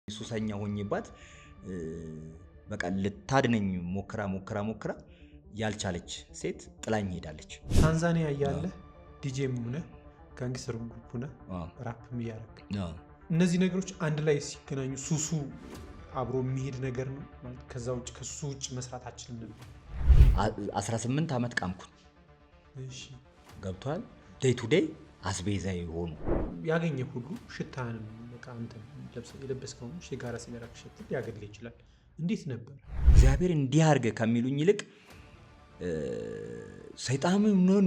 ሱሰኛ ሆኜባት በቃ ልታድነኝ ሞክራ ያልቻለች ሴት ጥላኝ ሄዳለች። ታንዛኒያ ያለ ዲጄም ሆነ ጋንግስተር ግሩፕ ሆነ ራፕም ያረክ እነዚህ ነገሮች አንድ ላይ ሲገናኙ ሱሱ አብሮ የሚሄድ ነገር ነው ማለት ከዛ ውጭ ከሱ ውጭ መስራታችን ነበር። 18 አመት ቃምኩኝ። እሺ ገብቷል። ዴይ ቱ ዴይ አስቤዛ ይሆኑ ያገኘ ሁሉ ሽታንም በቃ አንተ የለበስከው ሲጋራ ሲጋራ ከሸት ሊያገድል ይችላል። እንዴት ነበር? እግዚአብሔር እንዲህ አድርገህ ከሚሉኝ ይልቅ ሰይጣን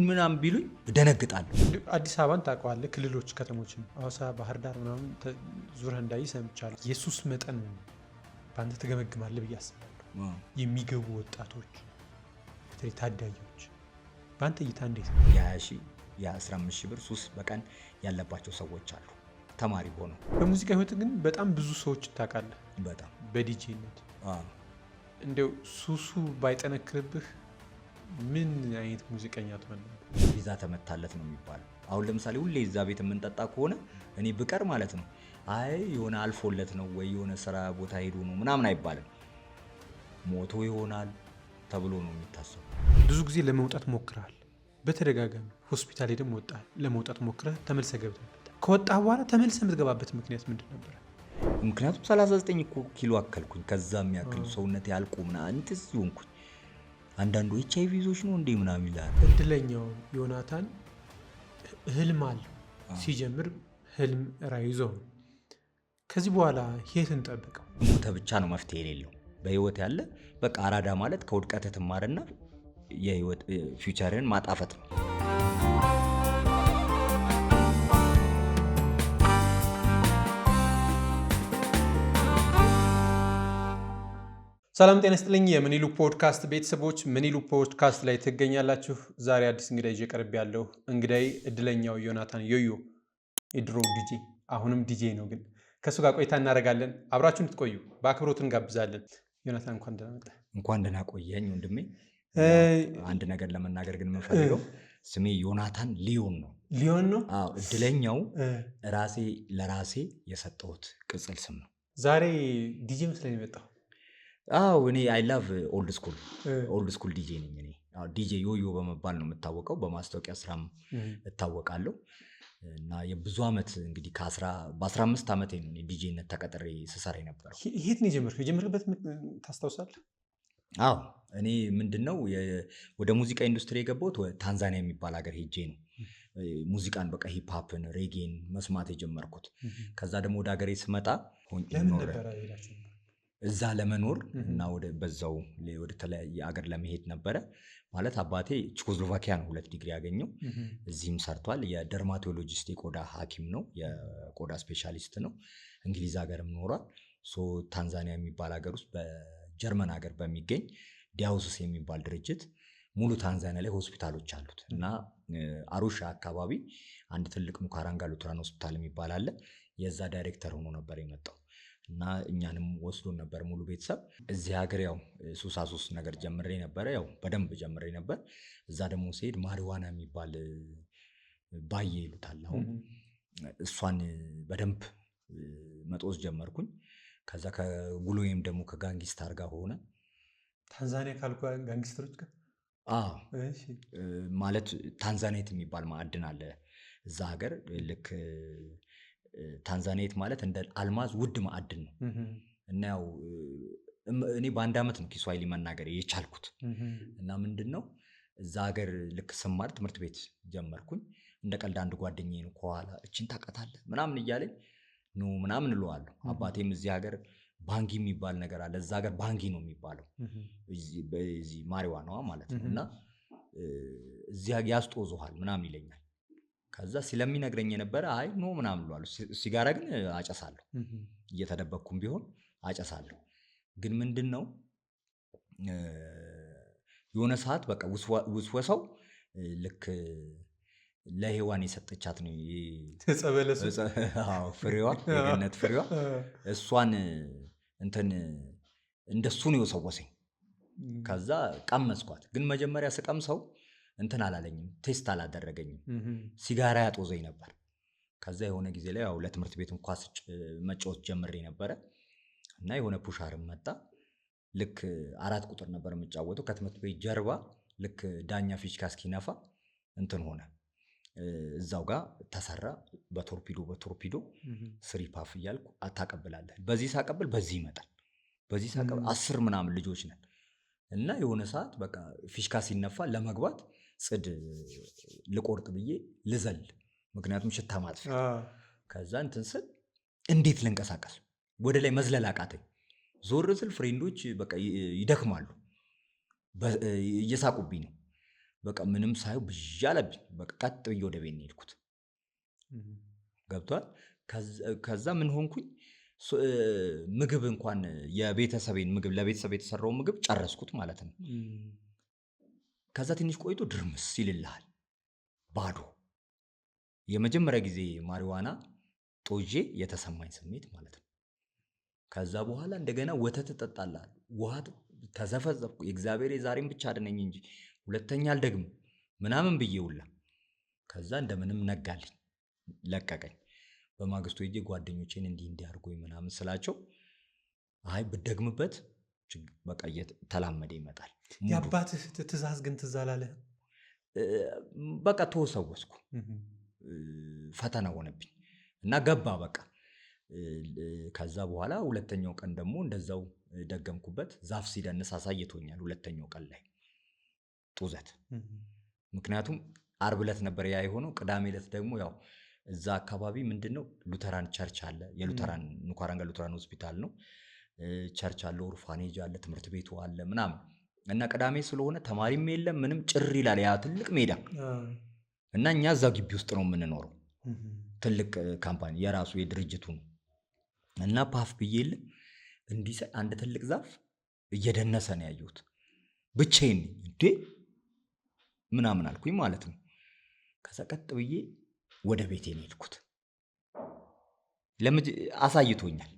ምናምን ቢሉኝ እደነግጣለሁ። አዲስ አበባን ታውቀዋለህ? ክልሎች ከተሞችን ሐዋሳ፣ ባህር ዳር ምናምን ዙረህ እንዳይ ሰምቻለሁ። ኢየሱስ መጠን በአንተ ተገመግማለህ ብዬ አስባለሁ። የሚገቡ ወጣቶች በተለይ ታዳጊዎች በአንተ እይታ እንዴት ነው? የ20,000 የ15,000 ብር ሱስ በቀን ያለባቸው ሰዎች አሉ ተማሪ ሆነው። በሙዚቃ ህይወት ግን በጣም ብዙ ሰዎች ታውቃለህ። በጣም በዲጄነት እንደው ሱሱ ባይጠነክርብህ ምን አይነት ሙዚቀኛ ትሆን ነበር? ቪዛ ተመታለት ነው የሚባለው። አሁን ለምሳሌ ሁሌ እዛ ቤት የምንጠጣ ከሆነ እኔ ብቀር ማለት ነው አይ የሆነ አልፎለት ነው ወይ የሆነ ስራ ቦታ ሄዶ ነው ምናምን አይባልም። ሞቶ ይሆናል ተብሎ ነው የሚታሰበው። ብዙ ጊዜ ለመውጣት ሞክረሃል። በተደጋጋሚ ሆስፒታል ሄደህ ወጣህ። ለመውጣት ሞክረህ ተመልሰህ ገብተሃል። ከወጣህ በኋላ ተመልሰህ የምትገባበት ምክንያት ምንድን ነበር? ምክንያቱም 39 ኪሎ አከልኩኝ። ከዛ የሚያክል ሰውነት ያልቁ ምናምን እንትስ ሆንኩኝ። አንዳንዱ ኤችአይቪ ይዞሽ ነው እንዴ ምናምን ይላል። እድለኛው ዮናታን ህልም አለው። ሲጀምር ህልም ራዕይ ይዞ ነው። ከዚህ በኋላ የትን ጠብቀው? ሞተ ብቻ ነው መፍትሄ የሌለው በህይወት ያለ በቃ አራዳ ማለት ከውድቀት ትማርና የህይወት ፊውቸርን ማጣፈጥ ነው። ሰላም ጤና ይስጥልኝ። የምኒሉ ፖድካስት ቤተሰቦች ምኒሉ ፖድካስት ላይ ትገኛላችሁ። ዛሬ አዲስ እንግዳ ይዤ ቀርብ ያለው እንግዳይ እድለኛው ዮናታን ዮዮ የድሮ ዲጄ አሁንም ዲጄ ነው፣ ግን ከሱ ጋር ቆይታ እናደርጋለን። አብራችሁ እንድትቆዩ በአክብሮት እንጋብዛለን። ዮናታን እንኳን ደህና መጣህ። እንኳን ደህና ቆየኝ ወንድሜ። አንድ ነገር ለመናገር ግን የምፈልገው ስሜ ዮናታን ሊዮን ነው። ሊዮን ነው? አዎ፣ እድለኛው ራሴ ለራሴ የሰጠሁት ቅጽል ስም ነው። ዛሬ ዲጄ መስለኝ የመጣው። አዎ፣ እኔ አይ ላቭ ኦልድ ስኩል ዲጄ ነኝ። እኔ ዲጄ ዮዮ በመባል ነው የምታወቀው። በማስታወቂያ ስራም እታወቃለሁ እና የብዙ ዓመት እንግዲህ በ15 ዓመት ነው ዲጄነት ተቀጥሬ ስሰራ የነበረው። የት ነው የጀመርኩት? የጀመርበት ታስታውሳለህ? አዎ፣ እኔ ምንድነው ወደ ሙዚቃ ኢንዱስትሪ የገባሁት ታንዛኒያ የሚባል ሀገር ሄጄ ነው ሙዚቃን በቃ ሂፕሆፕን ሬጌን መስማት የጀመርኩት። ከዛ ደግሞ ወደ ሀገሬ ስመጣ ለምን ነበር ሄዳችሁ? እዛ ለመኖር እና በዛው ወደ ተለያየ ሀገር ለመሄድ ነበረ። ማለት አባቴ ቼኮስሎቫኪያ ነው 2 ዲግሪ ያገኘው። እዚህም ሰርቷል። የደርማቶሎጂስት የቆዳ ሐኪም ነው፣ የቆዳ ስፔሻሊስት ነው። እንግሊዝ ሀገርም ኖሯል። ታንዛኒያ የሚባል ሀገር ውስጥ በጀርመን ሀገር በሚገኝ ዲያውስስ የሚባል ድርጅት ሙሉ ታንዛኒያ ላይ ሆስፒታሎች አሉት እና አሩሻ አካባቢ አንድ ትልቅ ሙካራንጋ ሉትራን ሆስፒታል የሚባል አለ። የዛ ዳይሬክተር ሆኖ ነበር የመጣው እና እኛንም ወስዶን ነበር ሙሉ ቤተሰብ። እዚህ ሀገር ያው ሱሳሱስ ነገር ጀምሬ ነበረ፣ ያው በደንብ ጀምሬ ነበር። እዛ ደግሞ ሲሄድ ማሪዋና የሚባል ባዬ ይሉታል አሁን፣ እሷን በደንብ መጦስ ጀመርኩኝ። ከዛ ከጉሎዬም ደግሞ ከጋንጊስታር ጋር ሆነ። ታንዛኒያ ካልኩ ጋንጊስተሮች ጋር? አዎ፣ ማለት ታንዛኒት የሚባል ማዕድን አለ እዛ ሀገር። ልክ ታንዛኒት ማለት እንደ አልማዝ ውድ ማዕድን ነው እና ያው እኔ በአንድ ዓመት ነው ኪስዋሂሊ መናገር የቻልኩት። እና ምንድነው እዛ ሀገር ልክ ስማር ትምህርት ቤት ጀመርኩኝ። እንደ ቀልድ አንድ ጓደኛዬ ነው ከኋላ እችን ታውቃታለህ ምናምን እያለኝ ኖ ምናምን እለዋለሁ። አባቴም እዚህ ሀገር ባንጊ የሚባል ነገር አለ፣ እዛ ሀገር ባንጊ ነው የሚባለው፣ እዚህ ማሪዋናዋ ማለት ነው። እና እዚህ ያስጦዙሃል ምናምን ይለኛል። ከዛ ስለሚነግረኝ የነበረ አይ ኖ ምናምን እለዋለሁ። ሲጋራ ግን አጨሳለሁ፣ እየተደበቅኩም ቢሆን አጨሳለሁ። ግን ምንድነው የሆነ ሰዓት በቃ ውስወሰው ልክ ለሔዋን የሰጠቻት ነው ተጸበለሱ ፍሬዋ፣ የገነት ፍሬዋ። እሷን እንትን እንደሱ ነው የወሰወሰኝ። ከዛ ቀመስኳት። ግን መጀመሪያ ስቀምሰው እንትን አላለኝም፣ ቴስት አላደረገኝም። ሲጋራ ያጦዘኝ ነበር። ከዛ የሆነ ጊዜ ላይ ያው ለትምህርት ቤት ኳስ መጫወት ጀምሬ ነበረ። እና የሆነ ፑሻርም መጣ። ልክ 4 ቁጥር ነበር የምጫወተው ከትምህርት ቤት ጀርባ ልክ ዳኛ ፊሽካ እስኪነፋ እንትን ሆነ እዛው ጋር ተሰራ። በቶርፒዶ ስሪ ፓፍ እያልኩ አታቀብላለህ። በዚህ ሳቀብል በዚህ ይመጣል፣ በዚህ ሳቀብል 10 ምናምን ልጆች ነን እና የሆነ ሰዓት በቃ ፊሽካ ሲነፋ ለመግባት ጽድ ልቆርጥ ብዬ ልዘል፣ ምክንያቱም ሽታ ማጥፊያ። ከዛ እንትን ስል እንዴት ልንቀሳቀስ ወደ ላይ መዝለል አቃተኝ። ዞር ስል ፍሬንዶች በቃ ይደክማሉ፣ እየሳቁብኝ ነው። በቃ ምንም ሳየው ብዥ አለብኝ። በቃ ቀጥ ብዬ ወደ ቤት ነው የሄድኩት። ገብቷል። ከዛ ምን ሆንኩኝ? ምግብ እንኳን የቤተሰቤን ምግብ ለቤተሰብ የተሰራው ምግብ ጨረስኩት ማለት ነው። ከዛ ትንሽ ቆይቶ ድርምስ ይልልሃል፣ ባዶ። የመጀመሪያ ጊዜ ማሪዋና ጦዤ የተሰማኝ ስሜት ማለት ነው። ከዛ በኋላ እንደገና ወተት እጠጣለሁ፣ ውሃ ተዘፈዘፍኩ። የእግዚአብሔር የዛሬን ብቻ አድነኝ እንጂ ሁለተኛ አልደግም ምናምን ብዬ ውላ። ከዛ እንደምንም ነጋልኝ፣ ለቀቀኝ። በማግስቱ ሄጄ ጓደኞቼን እንዲህ አድርጎኝ ምናምን ስላቸው አይ ብደግምበት በቃ ተላመደ ይመጣል። የአባትህ ትእዛዝ ግን ትዝ አላለህ? በቃ ተወሰወስኩ፣ ፈተና ሆነብኝ እና ገባ በቃ። ከዛ በኋላ ሁለተኛው ቀን ደግሞ እንደዛው ደገምኩበት። ዛፍ ሲደንስ አሳይቶኛል ሁለተኛው ቀን ላይ ጡዘት። ምክንያቱም አርብ ዕለት ነበር ያ የሆነው። ቅዳሜ ዕለት ደግሞ ያው እዛ አካባቢ ምንድነው ሉተራን ቸርች አለ። የሉተራን ንኳራንጋ ሉተራን ሆስፒታል ነው። ቸርች አለ፣ ኦርፋኔጅ አለ፣ ትምህርት ቤቱ አለ ምናምን እና ቅዳሜ ስለሆነ ተማሪም የለም ምንም፣ ጭር ይላል ያ ትልቅ ሜዳ እና እኛ እዛ ግቢ ውስጥ ነው የምንኖረው። ትልቅ ካምፓኒ የራሱ የድርጅቱ ነው እና ፓፍ ብዬ የለም እንዲህ አንድ ትልቅ ዛፍ እየደነሰ ነው ያየሁት። ብቻዬን እንዴ ምናምን አልኩኝ ማለት ነው። ከዛ ቀጥ ብዬ ወደ ቤቴ ነው የሄድኩት። አሳይቶኛል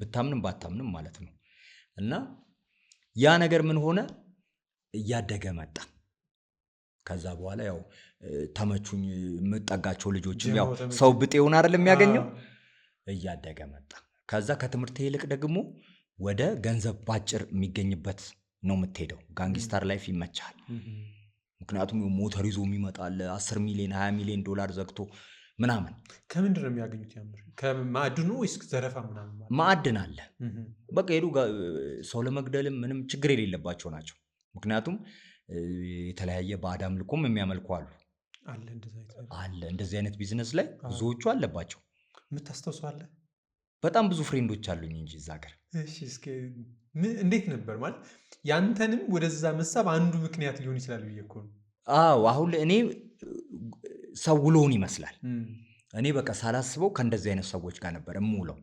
ብታምንም ባታምንም ማለት ነው። እና ያ ነገር ምን ሆነ እያደገ መጣ። ከዛ በኋላ ያው ተመቹኝ የምጠጋቸው ልጆችም ያው ሰው ብጤውን አይደለም የሚያገኘው፣ እያደገ መጣ። ከዛ ከትምህርት ይልቅ ደግሞ ወደ ገንዘብ ባጭር የሚገኝበት ነው የምትሄደው። ጋንጊስታር ላይፍ ይመቻል። ምክንያቱም ሞተር ይዞ የሚመጣል 10 ሚሊዮን 20 ሚሊዮን ዶላር ዘግቶ ምናምን። ከምንድን ነው የሚያገኙት? ከማዕድኑ ወይስ ዘረፋ ምናምን? ማዕድን አለ በቃ ሄዱ። ሰው ለመግደልም ምንም ችግር የሌለባቸው ናቸው። ምክንያቱም የተለያየ ባዕድ አምልኮም የሚያመልኩ አሉ። እንደዚህ አይነት ቢዝነስ ላይ ብዙዎቹ አለባቸው። የምታስታውሰው አለ? በጣም ብዙ ፍሬንዶች አሉኝ እንጂ እዛ ሀገር። እንዴት ነበር ማለት ያንተንም ወደዛ መሳብ አንዱ ምክንያት ሊሆን ይችላል ብዬ እኮ ነው። አዎ አሁን እኔ ሰው ውሎውን ይመስላል። እኔ በቃ ሳላስበው ከእንደዚህ አይነት ሰዎች ጋር ነበር የምውለው።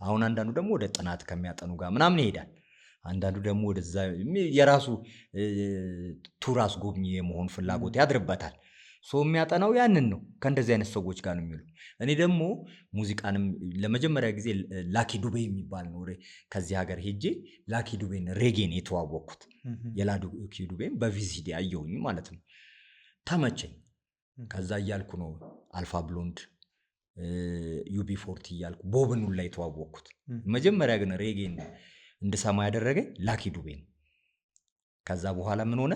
አሁን አንዳንዱ ደግሞ ወደ ጥናት ከሚያጠኑ ጋር ምናምን ይሄዳል። አንዳንዱ ደግሞ ወደዛ የራሱ ቱር አስጎብኚ የመሆን ፍላጎት ያድርበታል። ሰው የሚያጠናው ያንን ነው። ከእንደዚህ አይነት ሰዎች ጋር ነው የሚውለው። እኔ ደግሞ ሙዚቃንም ለመጀመሪያ ጊዜ ላኪ ዱቤ የሚባል ነው ከዚህ ሀገር ሄጄ ላኪ ዱቤን ሬጌን የተዋወቅኩት። የላኪ ዱቤን በቪሲዲ አየሁኝ ማለት ነው። ተመቸኝ። ከዛ እያልኩ ነው አልፋ ብሎንድ ዩቢ40 እያልኩ ቦብኑ ላይ የተዋወቅኩት። መጀመሪያ ግን ሬጌን እንድሰማ ያደረገኝ ላኪ ዱቤ ነው። ከዛ በኋላ ምን ሆነ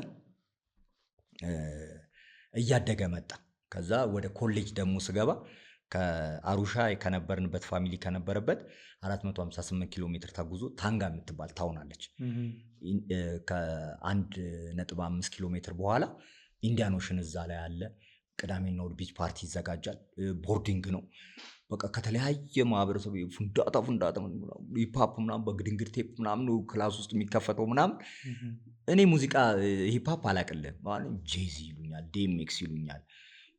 እያደገ መጣ። ከዛ ወደ ኮሌጅ ደግሞ ስገባ ከአሩሻ ከነበርንበት ፋሚሊ ከነበረበት 458 ኪሎ ሜትር ተጉዞ ታንጋ የምትባል ታውናለች። ከ1.5 ኪሎ ሜትር በኋላ ኢንዲያን ኦሽን እዛ ላይ አለ። ቅዳሜና እሑድ ቢች ፓርቲ ይዘጋጃል። ቦርዲንግ ነው በቃ ከተለያየ ማህበረሰብ ፍንዳታ ሂፓፕ ምናምን በግድንግድ ቴፕ ምናምን ክላስ ውስጥ የሚከፈተው ምናምን። እኔ ሙዚቃ ሂፓፕ አላቅልም። ጄዚ ይሉኛል፣ ዴምኤክስ ይሉኛል፣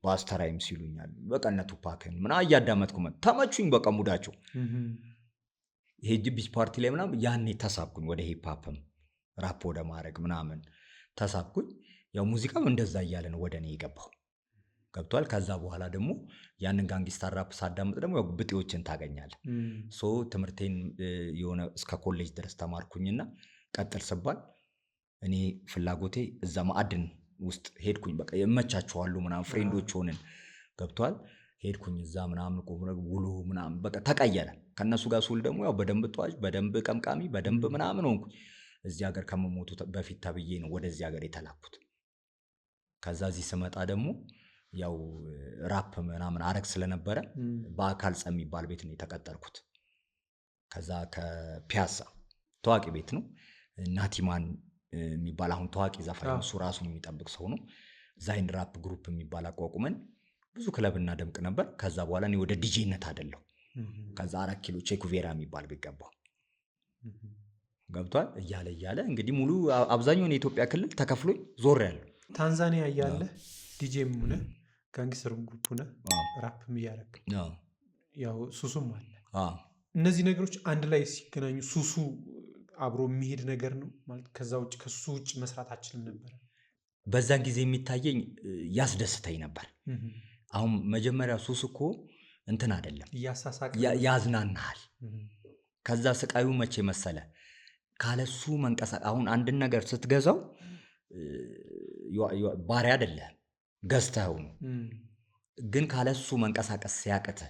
ባስተራይምስ ይሉኛል። በቃ እነ ቱፓክን ምናምን እያዳመጥኩ ተመቹኝ። በቃ ሙዳቸው ሄጅ ቢች ፓርቲ ላይ ምናምን ያኔ ተሳብኩኝ። ወደ ሂፓፕም ራፕ ወደ ማድረግ ምናምን ተሳብኩኝ። ያው ሙዚቃም እንደዛ እያለ ነው ወደ እኔ የገባው። ገብቷል። ከዛ በኋላ ደግሞ ያንን ጋንጊስታር ራፕ ሳዳምጥ ደግሞ ያው ብጤዎችን ታገኛለህ። ትምህርቴን የሆነ እስከ ኮሌጅ ድረስ ተማርኩኝና ቀጥል ስባል እኔ ፍላጎቴ እዛ ማዕድን ውስጥ ሄድኩኝ። በቃ የመቻቸዋሉ ምናምን ፍሬንዶች ሆንን። ገብቷል። ሄድኩኝ እዛ ምናምን ውሎ ምናምን በቃ ተቀየረ። ከነሱ ጋር ስውል ደግሞ ያው በደንብ ጧጭ፣ በደንብ ቀምቃሚ፣ በደንብ ምናምን ሆንኩኝ። እዚህ ሀገር ከመሞቱ በፊት ተብዬ ነው ወደዚህ ሀገር የተላኩት። ከዛ እዚህ ስመጣ ደግሞ ያው ራፕ ምናምን አረግ ስለነበረ በአካል ጸ የሚባል ቤት ነው የተቀጠርኩት። ከዛ ከፒያሳ ታዋቂ ቤት ነው ናቲማን የሚባል አሁን ታዋቂ ዘፋኝ እሱ ራሱን የሚጠብቅ ሰው ነው። ዛይን ራፕ ግሩፕ የሚባል አቋቁመን ብዙ ክለብ እናደምቅ ነበር። ከዛ በኋላ እኔ ወደ ዲጄነት አይደለሁ። ከዛ 4 ኪሎ ቼኩቬራ የሚባል ቤት ገባሁ። ገብቷል። እያለ እንግዲህ ሙሉ አብዛኛውን የኢትዮጵያ ክልል ተከፍሎኝ ዞር ያለው። ታንዛኒያ እያለ ዲጄም ሆነ ጋንግስተር ግሩፕ ሆነ ራፕም እያደረግ ያው ሱሱም አለ። እነዚህ ነገሮች አንድ ላይ ሲገናኙ ሱሱ አብሮ የሚሄድ ነገር ነው ማለት። ከዛ ውጭ ከሱሱ ውጭ መስራት አችልም ነበር። በዛን ጊዜ የሚታየኝ ያስደስተኝ ነበር። አሁን መጀመሪያ ሱስ እኮ እንትን አይደለም፣ ያዝናናሃል። ከዛ ስቃዩ መቼ መሰለ ካለሱ መንቀሳቀስ። አሁን አንድን ነገር ስትገዛው ባሪያ አይደለም ገዝተኸው ነው። ግን ካለሱ መንቀሳቀስ ሲያቅተ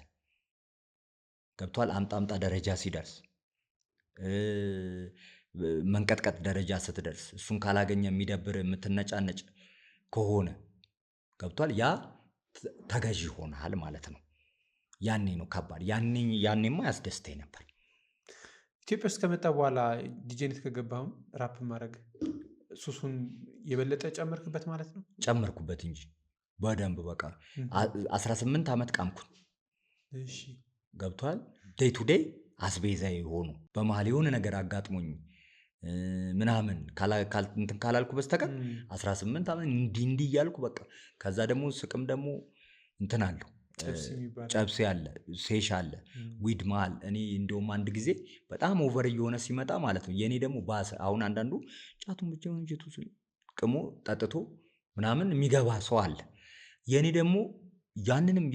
ገብቷል። አምጣ ደረጃ ሲደርስ መንቀጥቀጥ ደረጃ ስትደርስ እሱን ካላገኘ የሚደብር የምትነጫነጭ ከሆነ ገብቷል። ያ ተገዢ ሆነሃል ማለት ነው። ያኔ ነው ከባድ። ያኔማ ያስደስተኝ ነበር። ኢትዮጵያ ውስጥ ከመጣ በኋላ ዲጄነት ከገባሁም ራፕ ማድረግ ሱሱን የበለጠ ጨመርክበት ማለት ነው? ጨመርኩበት እንጂ በደንብ በቃ 18 ዓመት ቃምኩኝ። ገብቷል። ዴይ ቱ ዴይ አስቤዛ የሆኑ በመሀል የሆነ ነገር አጋጥሞኝ ምናምን እንትን ካላልኩ በስተቀር 18 ዓመት እንዲህ እያልኩ በቃ። ከዛ ደግሞ ስቅም ደግሞ እንትን አለው ጨብሴ አለ፣ ሴሽ አለ፣ ዊድ መሃል። እኔ እንደውም አንድ ጊዜ በጣም ኦቨር እየሆነ ሲመጣ ማለት ነው የኔ ደግሞ ባሰ። አሁን አንዳንዱ ጫቱን ብቻ ወንጀቱ ቅሞ ጠጥቶ ምናምን የሚገባ ሰው አለ። የኔ ደግሞ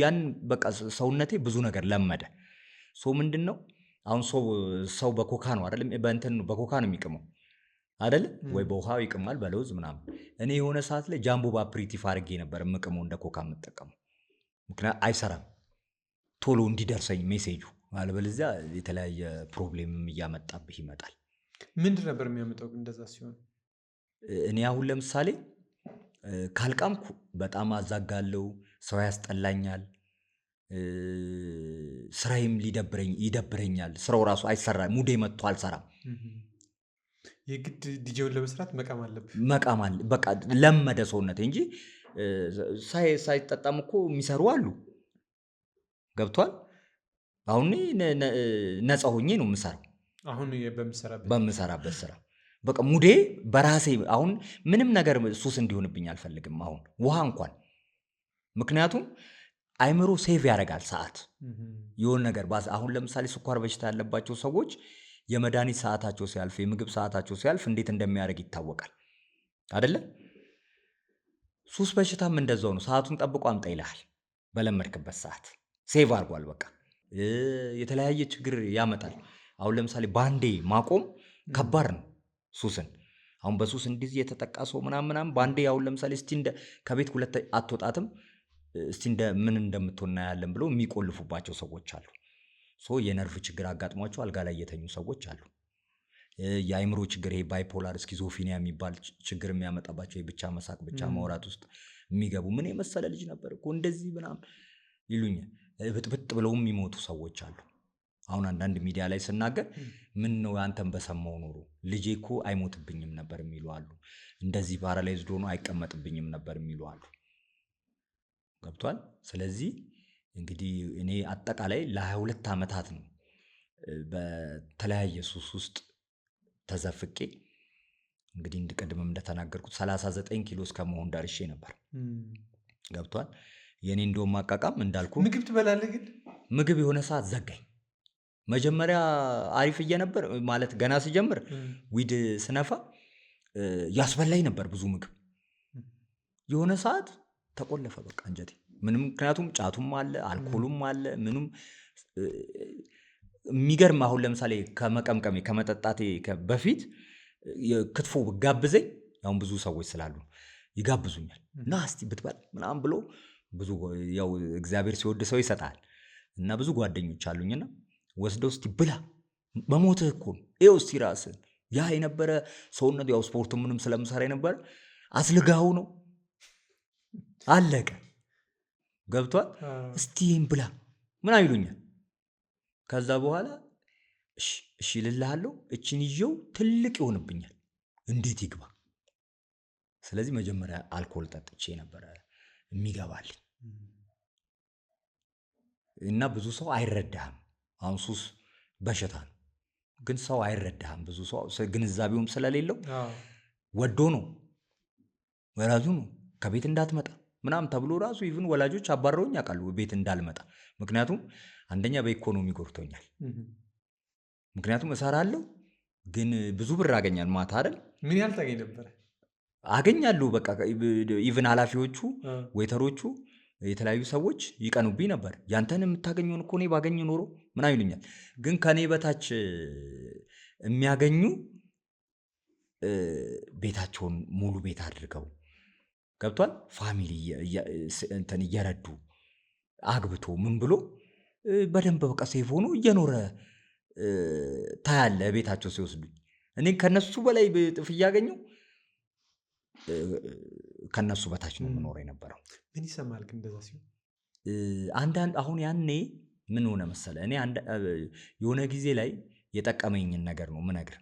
ያን በቃ ሰውነቴ ብዙ ነገር ለመደ። ሰው ምንድን ነው አሁን ሰው በኮካ ነው አይደል? በኮካ ነው የሚቅመው አይደል? ወይ በውሃ ይቅማል በለውዝ ምናምን። እኔ የሆነ ሰዓት ላይ ጃምቦ በአፕሪቲቭ አድርጌ ነበር የምቅመው እንደ ኮካ የምጠቀመው። ምክንያት አይሰራም ቶሎ እንዲደርሰኝ ሜሴጁ፣ አለበለዚያ የተለያየ ፕሮብሌምም እያመጣብህ ይመጣል። ምንድን ነበር የሚያመጣው እንደዛ ሲሆን? እኔ አሁን ለምሳሌ ካልቃምኩ በጣም አዛጋለው፣ ሰው ያስጠላኛል፣ ስራዬም ይደብረኛል። ስራው ራሱ አይሰራ፣ ሙዴ መጥቶ አልሰራም። የግድ ዲጄውን ለመስራት መቃም አለብህ። በቃ ለመደ ሰውነት እንጂ ሳይጠጣም እኮ የሚሰሩ አሉ። ገብቷል። አሁን ነፃ ሆኜ ነው የምሰራው። አሁን በምሰራበት ስራ በቃ ሙዴ በራሴ። አሁን ምንም ነገር ሱስ እንዲሆንብኝ አልፈልግም። አሁን ውሃ እንኳን ምክንያቱም አይምሮ ሴቭ ያደርጋል ሰዓት የሆነ ነገር። አሁን ለምሳሌ ስኳር በሽታ ያለባቸው ሰዎች የመድኃኒት ሰዓታቸው ሲያልፍ፣ የምግብ ሰዓታቸው ሲያልፍ እንዴት እንደሚያደርግ ይታወቃል አይደለ? ሱስ በሽታም እንደዛው ነው። ሰዓቱን ጠብቆ አምጣ ይልሃል። በለመድክበት ሰዓት ሴቭ አድርጓል። በቃ የተለያየ ችግር ያመጣል። አሁን ለምሳሌ ባንዴ ማቆም ከባድ ነው ሱስን። አሁን በሱስ እንዲህ የተጠቃ ሰው ምናምን ባንዴ አሁን ለምሳሌ እስቲ ከቤት ሁለት አትወጣትም እስቲ ምን እንደምትሆን ያለን ብሎ የሚቆልፉባቸው ሰዎች አሉ። የነርቭ ችግር አጋጥሟቸው አልጋ ላይ የተኙ ሰዎች አሉ። የአይምሮ ችግር ይሄ ባይፖላር ስኪዞፊኒያ የሚባል ችግር የሚያመጣባቸው ብቻ መሳቅ ብቻ ማውራት ውስጥ የሚገቡ ምን የመሰለ ልጅ ነበር እኮ እንደዚህ ምናምን ይሉኛል። ብጥብጥ ብለው የሚሞቱ ሰዎች አሉ። አሁን አንዳንድ ሚዲያ ላይ ስናገር ምን ነው አንተን በሰማው ኖሮ ልጄ እኮ አይሞትብኝም ነበር የሚሉ አሉ። እንደዚህ ፓራላይዝድ ሆኖ አይቀመጥብኝም ነበር የሚሉ አሉ። ገብቷል። ስለዚህ እንግዲህ እኔ አጠቃላይ ለ22 ዓመታት ነው በተለያየ ሱስ ውስጥ ተዘፍቄ እንግዲህ እንድቀድምም እንደተናገርኩት 39 ኪሎ እስከመሆን ደርሼ ነበር። ገብቷል። የኔ እንደውም አቃቃም እንዳልኩ ምግብ ትበላለህ፣ ግን ምግብ የሆነ ሰዓት ዘጋኝ። መጀመሪያ አሪፍ እየነበር ማለት ገና ሲጀምር ዊድ ስነፋ ያስበላኝ ነበር ብዙ ምግብ። የሆነ ሰዓት ተቆለፈ በቃ እንጀቴ ምንም። ምክንያቱም ጫቱም አለ አልኮሉም አለ ምንም የሚገርም። አሁን ለምሳሌ ከመቀምቀሜ ከመጠጣቴ በፊት ክትፎ ጋብዘኝ፣ አሁን ብዙ ሰዎች ስላሉ ይጋብዙኛል፣ ና እስቲ ብትበል ምናምን ብሎ ብዙ ያው እግዚአብሔር ሲወድ ሰው ይሰጣል እና ብዙ ጓደኞች አሉኝና ወስደው እስቲ ብላ በሞትህ እኮ ይኸው እስቲ ራስህን ያ የነበረ ሰውነት ያው ስፖርት ምንም ስለምሰራ የነበረ አስልጋው ነው አለቀ ገብቷል እስቲ ይህን ብላ ምን አይሉኛል ከዛ በኋላ እሺ ልልሃለሁ እችን ይዤው ትልቅ ይሆንብኛል እንዴት ይግባ ስለዚህ መጀመሪያ አልኮል ጠጥቼ ነበረ የሚገባልኝ እና ብዙ ሰው አይረዳህም አሁን ሱስ በሽታ ነው ግን ሰው አይረዳህም ብዙ ሰው ግንዛቤውም ስለሌለው ወዶ ነው ወላጁ ነው ከቤት እንዳትመጣ ምናምን ተብሎ ራሱ ኢቭን ወላጆች አባረውኝ ያውቃሉ ቤት እንዳልመጣ ምክንያቱም አንደኛ በኢኮኖሚ ጎርቶኛል ምክንያቱም እሰራለሁ ግን ብዙ ብር አገኛል ማታ አይደል ምን ያህል ታገኝ ነበር አገኛለሁ በቃ ኢቭን ኃላፊዎቹ ዌተሮቹ የተለያዩ ሰዎች ይቀኑብኝ ነበር ያንተን የምታገኘውን እኮ እኔ ባገኝ ኖሮ ምን አይሉኛል ግን ከኔ በታች የሚያገኙ ቤታቸውን ሙሉ ቤት አድርገው ገብቷል ፋሚሊ እንትን እየረዱ አግብቶ ምን ብሎ በደንብ በቃ ሴፍ ሆኖ እየኖረ ታያለ ቤታቸው ሲወስዱኝ እኔ ከነሱ በላይ ጥፍ እያገኘው ከነሱ በታች ነው የምኖረው የነበረው ምን ይሰማል ግን እንደዛ ሲሆን አንዳንድ አሁን ያኔ ምን ሆነ መሰለ እኔ የሆነ ጊዜ ላይ የጠቀመኝን ነገር ነው ምነግር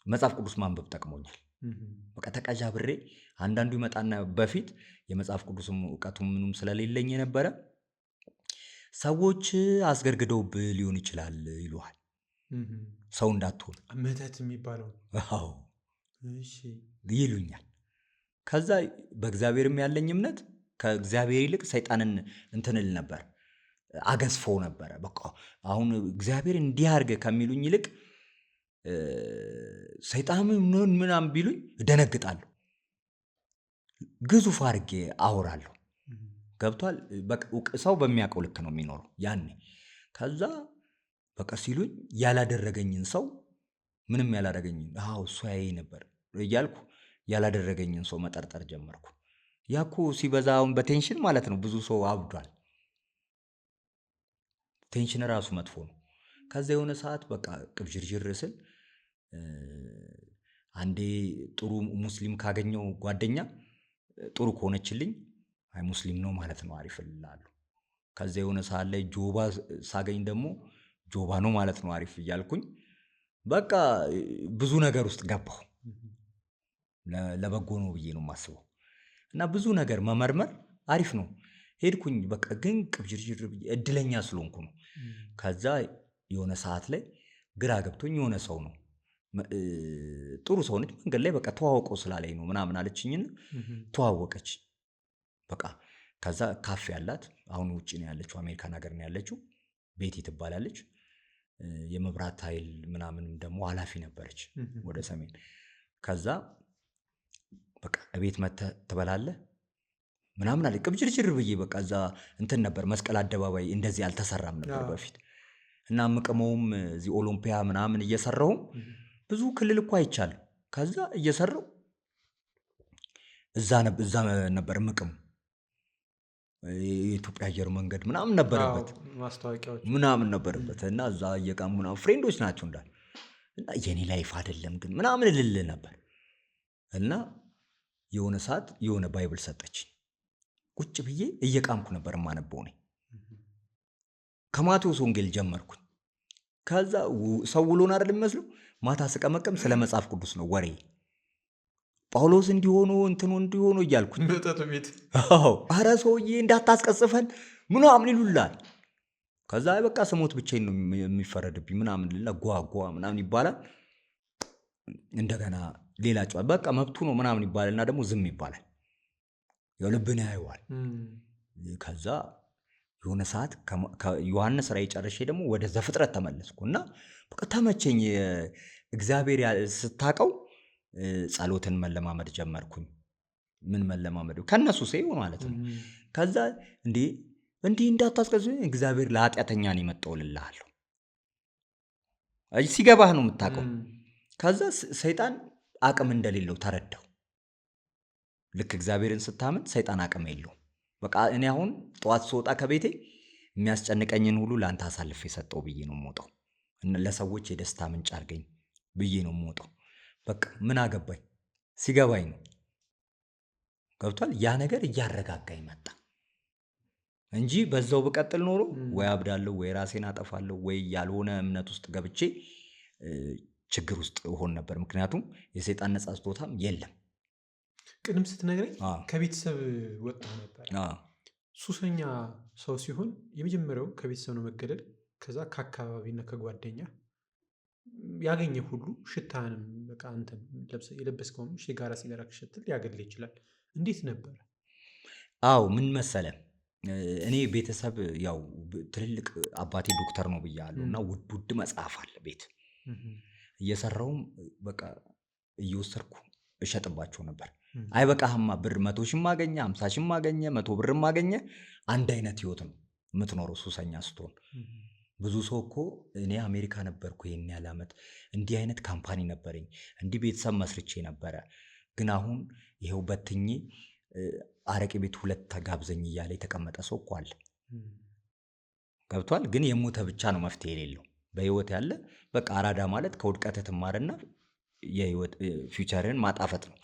መጽሐፍ ቅዱስ ማንበብ ጠቅሞኛል በቃ ተቀጃብሬ አንዳንዱ ይመጣና በፊት የመጽሐፍ ቅዱስም ዕውቀቱም ምኑም ስለሌለኝ የነበረ ሰዎች አስገርግደውብህ ሊሆን ይችላል ይሉሃል ሰው እንዳትሆን መተት የሚባለው አዎ እሺ ይሉኛል ከዛ በእግዚአብሔርም ያለኝ እምነት ከእግዚአብሔር ይልቅ ሰይጣንን እንትንል ነበር አገዝፈው ነበር በቃ አሁን እግዚአብሔር እንዲህ አድርገህ ከሚሉኝ ይልቅ ሰይጣን ምናምን ቢሉኝ እደነግጣለሁ ግዙፍ አድርጌ አወራለሁ ገብቷል ሰው በሚያውቀው ልክ ነው የሚኖረው ያኔ ከዛ በቃ ሲሉኝ ያላደረገኝን ሰው ምንም ያላደረገኝን እሱ ያይ ነበር እያልኩ ያላደረገኝን ሰው መጠርጠር ጀመርኩ ያኩ ሲበዛ አሁን በቴንሽን ማለት ነው ብዙ ሰው አብዷል ቴንሽን ራሱ መጥፎ ነው ከዛ የሆነ ሰዓት በቃ ቅብጅርጅር ስል አንዴ ጥሩ ሙስሊም ካገኘው ጓደኛ ጥሩ ከሆነችልኝ አይ ሙስሊም ነው ማለት ነው አሪፍ እላለሁ ከዛ የሆነ ሰዓት ላይ ጆባ ሳገኝ ደግሞ ጆባ ነው ማለት ነው አሪፍ እያልኩኝ በቃ ብዙ ነገር ውስጥ ገባሁ ለበጎ ነው ብዬ ነው የማስበው እና ብዙ ነገር መመርመር አሪፍ ነው ሄድኩኝ በቃ ግን ቅብጅርጅር እድለኛ ስለሆንኩ ነው ከዛ የሆነ ሰዓት ላይ ግራ ገብቶኝ የሆነ ሰው ነው ጥሩ ሰው ነች መንገድ ላይ በቃ ተዋወቀው ስላለኝ ነው ምናምን አለችኝና ተዋወቀች በቃ ከዛ ካፌ ያላት አሁን ውጪ ነው ያለችው አሜሪካን ሀገር ነው ያለችው ቤቲ ትባላለች የመብራት ኃይል ምናምን ደግሞ ኃላፊ ነበረች ወደ ሰሜን ከዛ በቃ እቤት መተህ ትበላለህ ምናምን አለ ቅብጅርጅር ብዬ በቃ እዛ እንትን ነበር መስቀል አደባባይ እንደዚህ አልተሰራም ነበር በፊት እና ምቅመውም እዚህ ኦሎምፒያ ምናምን እየሰራው ብዙ ክልል እኮ አይቻለሁ ከዛ እየሰራው እዛ ነበር ምቅም የኢትዮጵያ አየር መንገድ ምናምን ነበረበት ማስታወቂያዎች ምናምን ነበረበት እና እዛ እየቃሙ ምናምን ፍሬንዶች ናቸው እንዳል እና የኔ ላይፍ አይደለም ግን ምናምን ልል ነበር እና የሆነ ሰዓት የሆነ ባይብል ሰጠች ቁጭ ብዬ እየቃምኩ ነበር ማነበው ነኝ ከማቴዎስ ወንጌል ጀመርኩኝ ከዛ ሰው ውሎን አይደል የሚመስለው ማታ ስቀመቀም ስለ መጽሐፍ ቅዱስ ነው ወሬ ጳውሎስ እንዲሆኑ እንትኑ እንዲሆኑ እያልኩኝ በጠጡ ቤት አረ ሰውዬ እንዳታስቀጽፈን ምናምን ይሉላል ከዛ በቃ ስሞት ብቻዬን ነው የሚፈረድብኝ ምናምን ጓጓ ምናምን ይባላል እንደገና ሌላ ጨዋታ በቃ መብቱ ነው ምናምን ይባላልና ደግሞ ዝም ይባላል የልብን ያየዋል ከዛ የሆነ ሰዓት ከዮሐንስ ራእይ ጨርሼ ደግሞ ወደ ዘፍጥረት ተመለስኩና በቃ ተመቸኝ እግዚአብሔር ስታቀው ጸሎትን መለማመድ ጀመርኩኝ ምን መለማመድ ከነሱ ሰው ማለት ነው ከዛ እንዴ እንዳታስቀዝ እግዚአብሔር ለኃጢአተኛ ነው የመጣውልልሃለሁ ሲገባህ ነው የምታቀው ከዛ ሰይጣን አቅም እንደሌለው ተረዳው ልክ እግዚአብሔርን ስታምን ሰይጣን አቅም የለውም በቃ እኔ አሁን ጠዋት ስወጣ ከቤቴ የሚያስጨንቀኝን ሁሉ ለአንተ አሳልፌ ሰጠው ብዬ ነው የምወጣው። ለሰዎች የደስታ ምንጭ አድርገኝ ብዬ ነው የምወጣው። በቃ ምን አገባኝ ሲገባኝ ነው። ገብቷል። ያ ነገር እያረጋጋኝ መጣ እንጂ በዛው ብቀጥል ኖሮ ወይ አብዳለሁ ወይ ራሴን አጠፋለሁ ወይ ያልሆነ እምነት ውስጥ ገብቼ ችግር ውስጥ እሆን ነበር። ምክንያቱም የሰይጣን ነፃ ስጦታም የለም። ቅድም ስትነግረኝ ከቤተሰብ ወጣ ነበር። ሱሰኛ ሰው ሲሆን የመጀመሪያው ከቤተሰብ ነው መገደል። ከዛ ከአካባቢና ከጓደኛ ያገኘ ሁሉ ሽታንም በቃ አንተ የለበስከውን ሲጋራ ከሸትል ሊያገድል ይችላል። እንዴት ነበር? አዎ ምን መሰለ፣ እኔ ቤተሰብ ያው ትልልቅ አባቴ ዶክተር ነው ብያለሁ እና ውድ መጽሐፍ አለ ቤት እየሰራውም በቃ እየወሰድኩ እሸጥባቸው ነበር። አይበቃህማ ብር 100 ሺህም አገኘ 50 ሺህም አገኘ 100 ብርም አገኘ አንድ አይነት ህይወት ነው የምትኖረው ሱሰኛ ስትሆን። ብዙ ሰው እኮ እኔ አሜሪካ ነበርኩ ይሄን ያህል ዓመት እንዲህ አይነት ካምፓኒ ነበረኝ እንዲህ ቤተሰብ መስርቼ ነበረ፣ ግን አሁን ይሄው በትኜ አረቄ ቤት 2 ተጋብዘኝ እያለ የተቀመጠ ሰው እኮ አለ። ገብቷል። ግን የሞተ ብቻ ነው መፍትሄ የሌለው። በህይወት ያለ በቃ አራዳ ማለት ከውድቀት ትማርና የህይወት ፊውቸርን ማጣፈጥ ነው።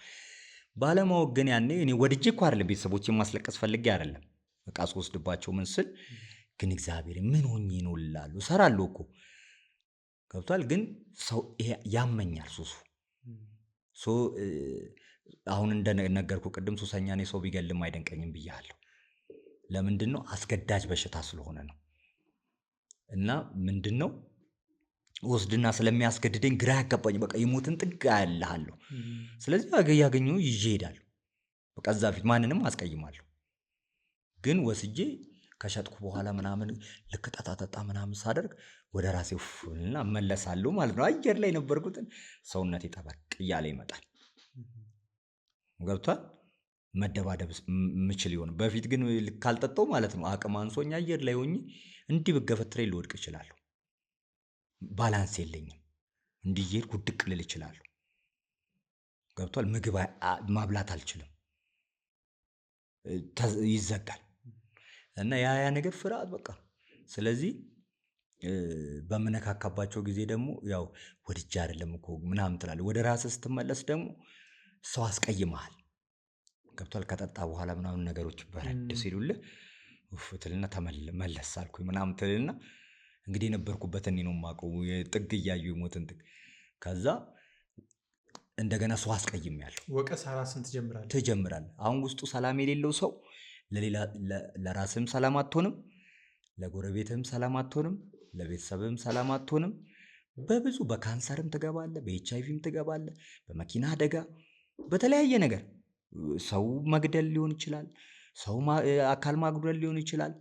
ባለማወቅ ግን ያኔ እኔ ወድጄ እኮ አይደለም ቤተሰቦቼን ማስለቀስ ፈልጌ አይደለም። በቃ ስወስድባቸው ምን ስል ግን እግዚአብሔር ምን ሆኜ ነው እላለሁ። እሰራለሁ እኮ ገብቷል። ግን ሰው ይሄ ያመኛል ሱሱ። አሁን እንደነገርኩ ቅድም ሱሰኛ እኔ ሰው ቢገልም አይደንቀኝም ብያለሁ። ለምንድን ነው? አስገዳጅ በሽታ ስለሆነ ነው። እና ምንድን ነው ወስድና ስለሚያስገድደኝ ግራ ያጋባኝ። በቃ የሞትን ጥግ አያለሃለሁ። ስለዚህ ያገኘሁ ይዤ እሄዳለሁ። በቃ እዛ ፊት ማንንም አስቀይማለሁ። ግን ወስጄ ከሸጥኩ በኋላ ምናምን ልክ ጠጣ ምናምን ሳደርግ ወደ ራሴ እና እመለሳለሁ ማለት ነው። አየር ላይ የነበርኩትን ሰውነቴ ጠበቅ እያለ ይመጣል። ገብቷል። መደባደብ ምችል ይሆን በፊት ግን ልክ አልጠጣው ማለት ነው። አቅም አንሶኝ አየር ላይ ሆኜ እንዲህ ብገፈትሬ ልወድቅ እችላለሁ። ባላንስ የለኝም። እንዲህ እየሄድኩ ውድቅ ልል እችላለሁ። ገብቷል። ምግብ ማብላት አልችልም፣ ይዘጋል። እና ያ ነገር ፍርሃት በቃ። ስለዚህ በምነካካባቸው ጊዜ ደግሞ ያው ወድጄ አይደለም እኮ ምናምን ትላለህ። ወደ ራስህ ስትመለስ ደግሞ ሰው አስቀይመሃል። ገብቷል። ከጠጣ በኋላ ምናምን ነገሮች በረድ ሲሉልህ ትልና ተመለስ አልኩኝ ምናምን ትልና እንግዲህ የነበርኩበትን እኔ ነው የማውቀው፣ ጥግ እያዩ የሞትን ጥግ። ከዛ እንደገና ሰው አስቀይሜያለሁ። ወቀሳ ራስን ትጀምራለህ። አሁን ውስጡ ሰላም የሌለው ሰው ለራስህም ሰላም አትሆንም፣ ለጎረቤትህም ሰላም አትሆንም፣ ለቤተሰብህም ሰላም አትሆንም። በብዙ በካንሰርም ትገባለህ፣ በኤችአይቪም ትገባለህ፣ በመኪና አደጋ፣ በተለያየ ነገር ሰው መግደል ሊሆን ይችላል፣ ሰው አካል ማጉደል ሊሆን ይችላል።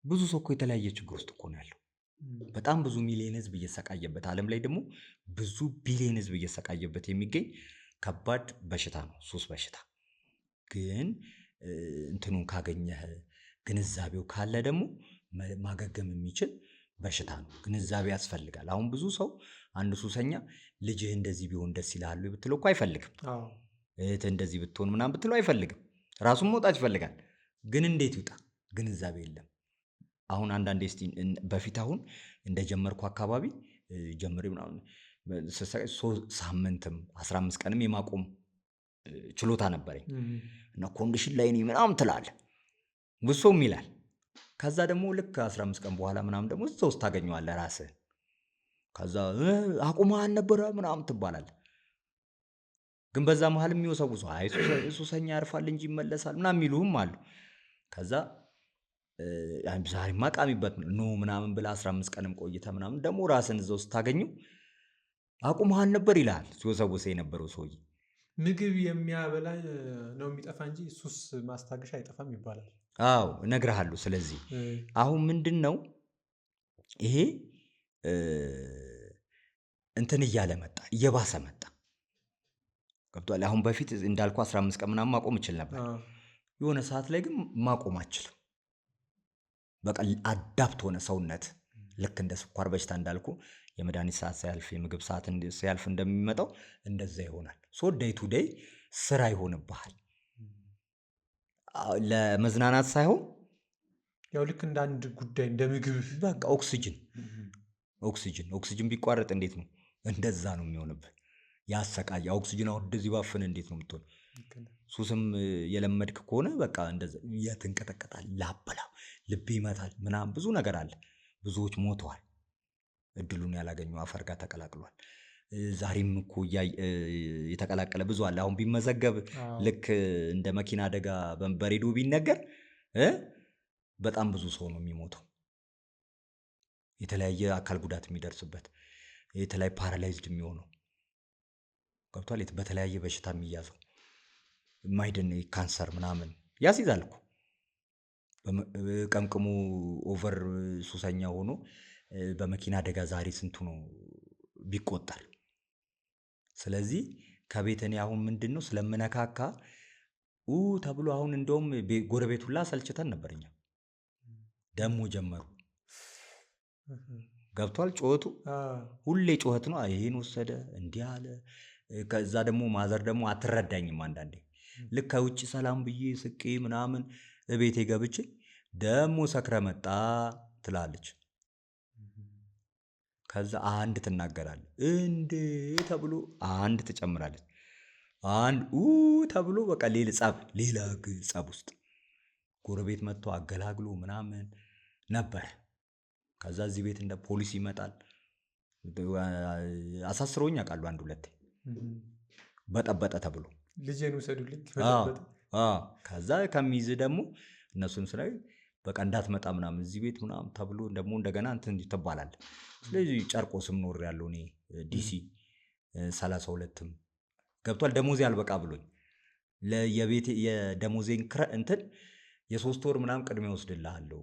ብዙ ሰው እኮ የተለያየ ችግር ውስጥ እኮ ነው ያለው። በጣም ብዙ ሚሊዮን ህዝብ እየሰቃየበት፣ ዓለም ላይ ደግሞ ብዙ ቢሊዮን ህዝብ እየሰቃየበት የሚገኝ ከባድ በሽታ ነው ሱስ በሽታ። ግን እንትኑን ካገኘህ ግንዛቤው ካለ ደግሞ ማገገም የሚችል በሽታ ነው። ግንዛቤ ያስፈልጋል። አሁን ብዙ ሰው አንድ ሱሰኛ ልጅህ እንደዚህ ቢሆን ደስ ይልሃል ብትለው እኮ አይፈልግም። እህትህ እንደዚህ ብትሆን ምናምን ብትለው አይፈልግም። ራሱን መውጣት ይፈልጋል። ግን እንዴት ይውጣ? ግንዛቤ የለም። አሁን አንዳንዴ እስቲ በፊት አሁን እንደጀመርኩ አካባቢ ጀምሬ ምናምን 3 ሳምንትም 15 ቀንም የማቆም ችሎታ ነበረኝ እና ኮንዲሽን ላይ ነኝ ምናምን ትላለህ፣ ብሶም ይላል። ከዛ ደግሞ ልክ 15 ቀን በኋላ ምናምን ደግሞ እዛ ውስጥ ታገኘዋለህ ራስህ። ከዛ አቁመሃል ነበረ ምናምን ትባላለህ። ግን በዛ መሀል የሚወሰውሱ አይ ሱሰኛ ያርፋል እንጂ ይመለሳል ምናምን የሚሉህም አሉ። ከዛ ዛሬማ ቃሚበት ኖ ምናምን ብለህ 15 ቀንም ቆይተህ ምናምን ደግሞ ራስን እዛ ውስጥ ታገኘው አቁመሃል ነበር ይልሃል ሲወሰውሰ የነበረው ሰውዬ። ምግብ የሚያበላ ነው የሚጠፋ እንጂ ሱስ ማስታገሻ አይጠፋም ይባላል። አዎ እነግርሃለሁ። ስለዚህ አሁን ምንድን ነው ይሄ እንትን እያለ መጣ፣ እየባሰ መጣ። ገብቶሃል። አሁን በፊት እንዳልኩ 15 ቀን ምናምን ማቆም እችል ነበር። የሆነ ሰዓት ላይ ግን ማቆም አልችልም። በቃ አዳፕት ሆነ ሰውነት። ልክ እንደ ስኳር በሽታ እንዳልኩ የመድኃኒት ሰዓት ሲያልፍ የምግብ ሰዓት ሲያልፍ እንደሚመጣው እንደዛ ይሆናል። ዴይ ቱ ዴይ ስራ ይሆንብሃል። ለመዝናናት ሳይሆን ያው ልክ እንደ አንድ ጉዳይ እንደ ምግብ በቃ ኦክሲጅን ቢቋረጥ እንዴት ነው? እንደዛ ነው የሚሆንብህ። ያሰቃይ ኦክሲጅን አሁን እንደዚህ ባፍን እንዴት ነው የምትሆን? ሱስም የለመድክ ከሆነ በቃ እንደዛ ያትንቀጠቀጣል፣ ላበላው ልብ ይመታል ምናምን ብዙ ነገር አለ። ብዙዎች ሞተዋል። እድሉን ያላገኙ አፈር ጋር ተቀላቅሏል። ዛሬም እኮ የተቀላቀለ ብዙ አለ። አሁን ቢመዘገብ ልክ እንደ መኪና አደጋ በሬዲዮ ቢነገር በጣም ብዙ ሰው ነው የሚሞተው። የተለያየ አካል ጉዳት የሚደርስበት፣ የተለያየ ፓራላይዝድ የሚሆነው ገብቷል። በተለያየ በሽታ የሚያዘው ማይድን ካንሰር ምናምን ያስይዛል እኮ ቀምቅሙ ኦቨር ሱሰኛ ሆኖ በመኪና አደጋ ዛሬ ስንቱ ነው ቢቆጠር። ስለዚህ ከቤት እኔ አሁን ምንድን ነው ስለምነካካ ተብሎ አሁን እንደውም ጎረቤት ሁላ ሰልችተን ነበር እኛ። ደሞ ጀመሩ ገብቷል። ጩኸቱ ሁሌ ጩኸት ነው። ይሄን ወሰደ እንዲህ አለ። ከዛ ደግሞ ማዘር ደግሞ አትረዳኝም አንዳንዴ። ልክ ከውጭ ሰላም ብዬ ስቄ ምናምን እቤቴ ገብቼ ደሞ ሰክረ መጣ ትላለች። ከዛ አንድ ትናገራለች እንዴ ተብሎ አንድ ትጨምራለች። አንድ ተብሎ በቃ ሌላ ጸብ ውስጥ ጎረቤት መጥቶ አገላግሎ ምናምን ነበር። ከዛ እዚህ ቤት እንደ ፖሊስ ይመጣል። አሳስሮኝ ያውቃሉ አንድ ሁለቴ በጠበጠ ተብሎ ልጄን ውሰዱልኝ። ከዛ ከሚይዝ ደግሞ እነሱን ስላይ በቃ እንዳትመጣ ምናምን እዚህ ቤት ምናምን ተብሎ ደግሞ እንደገና እንትን ትባላል። ስለዚህ ጨርቆስም ኖር ያለው እኔ ዲሲ 32ም ገብቷል። ደሞዜ አልበቃ ብሎኝ ለየቤቴ የደሞዜን እንትን የ3 ወር ምናምን ቅድሚያ ወስድልሃለሁ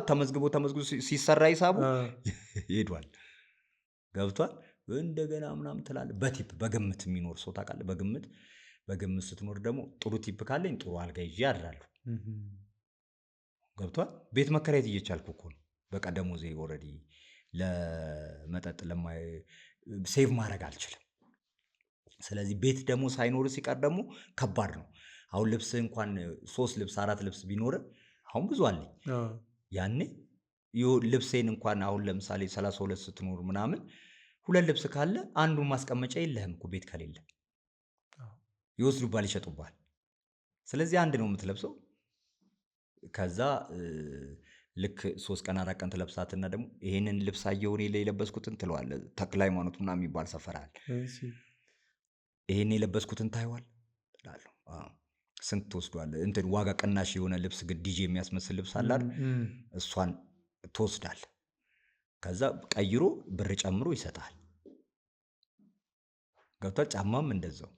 ተመዝግቦ ሲሰራ ሂሳቡ ሄዷል። ገብቷል። እንደገና ምናምን ትላለህ። በቲፕ በግምት የሚኖር ሰው ታውቃለህ። በግምት ስትኖር ደግሞ ጥሩ ቲፕ ካለኝ ጥሩ አልጋ ይዤ አድራለሁ። ገብቷል። ቤት መከራየት እየቻልኩ እኮ ነው። በቃ ደሞዜ ኦልሬዲ ለመጠጥ ሴቭ ማድረግ አልችልም። ስለዚህ ቤት ደግሞ ሳይኖር ሲቀር ደግሞ ከባድ ነው። አሁን ልብስ እንኳን 3 ልብስ 4 ልብስ ቢኖር አሁን ብዙ አለኝ። ያኔ ልብሴን እንኳን አሁን ለምሳሌ 32 ስትኖር ምናምን 2 ልብስ ካለ አንዱን ማስቀመጫ የለህም እኮ ቤት ከሌለ ይወስዱባል፣ ይሸጡባል። ስለዚህ አንድ ነው የምትለብሰው። ከዛ ልክ 3 ቀን 4 ቀን ትለብሳትና ደግሞ ይሄንን ልብስ አየሁ እኔ ላይ የለበስኩትን ትለዋለህ። ተክለ ሃይማኖት ምናምን የሚባል ሰፈር አለ። ይሄን የለበስኩትን ታይዋል እላለሁ። ስንት ትወስዷለህ? እንትን ዋጋ ቅናሽ የሆነ ልብስ ግን ዲጄ የሚያስመስል ልብስ አለ አይደል? እሷን ትወስዳለህ። ከዛ ቀይሮ ብር ጨምሮ ይሰጣል። ገብቷል። ጫማም እንደዛው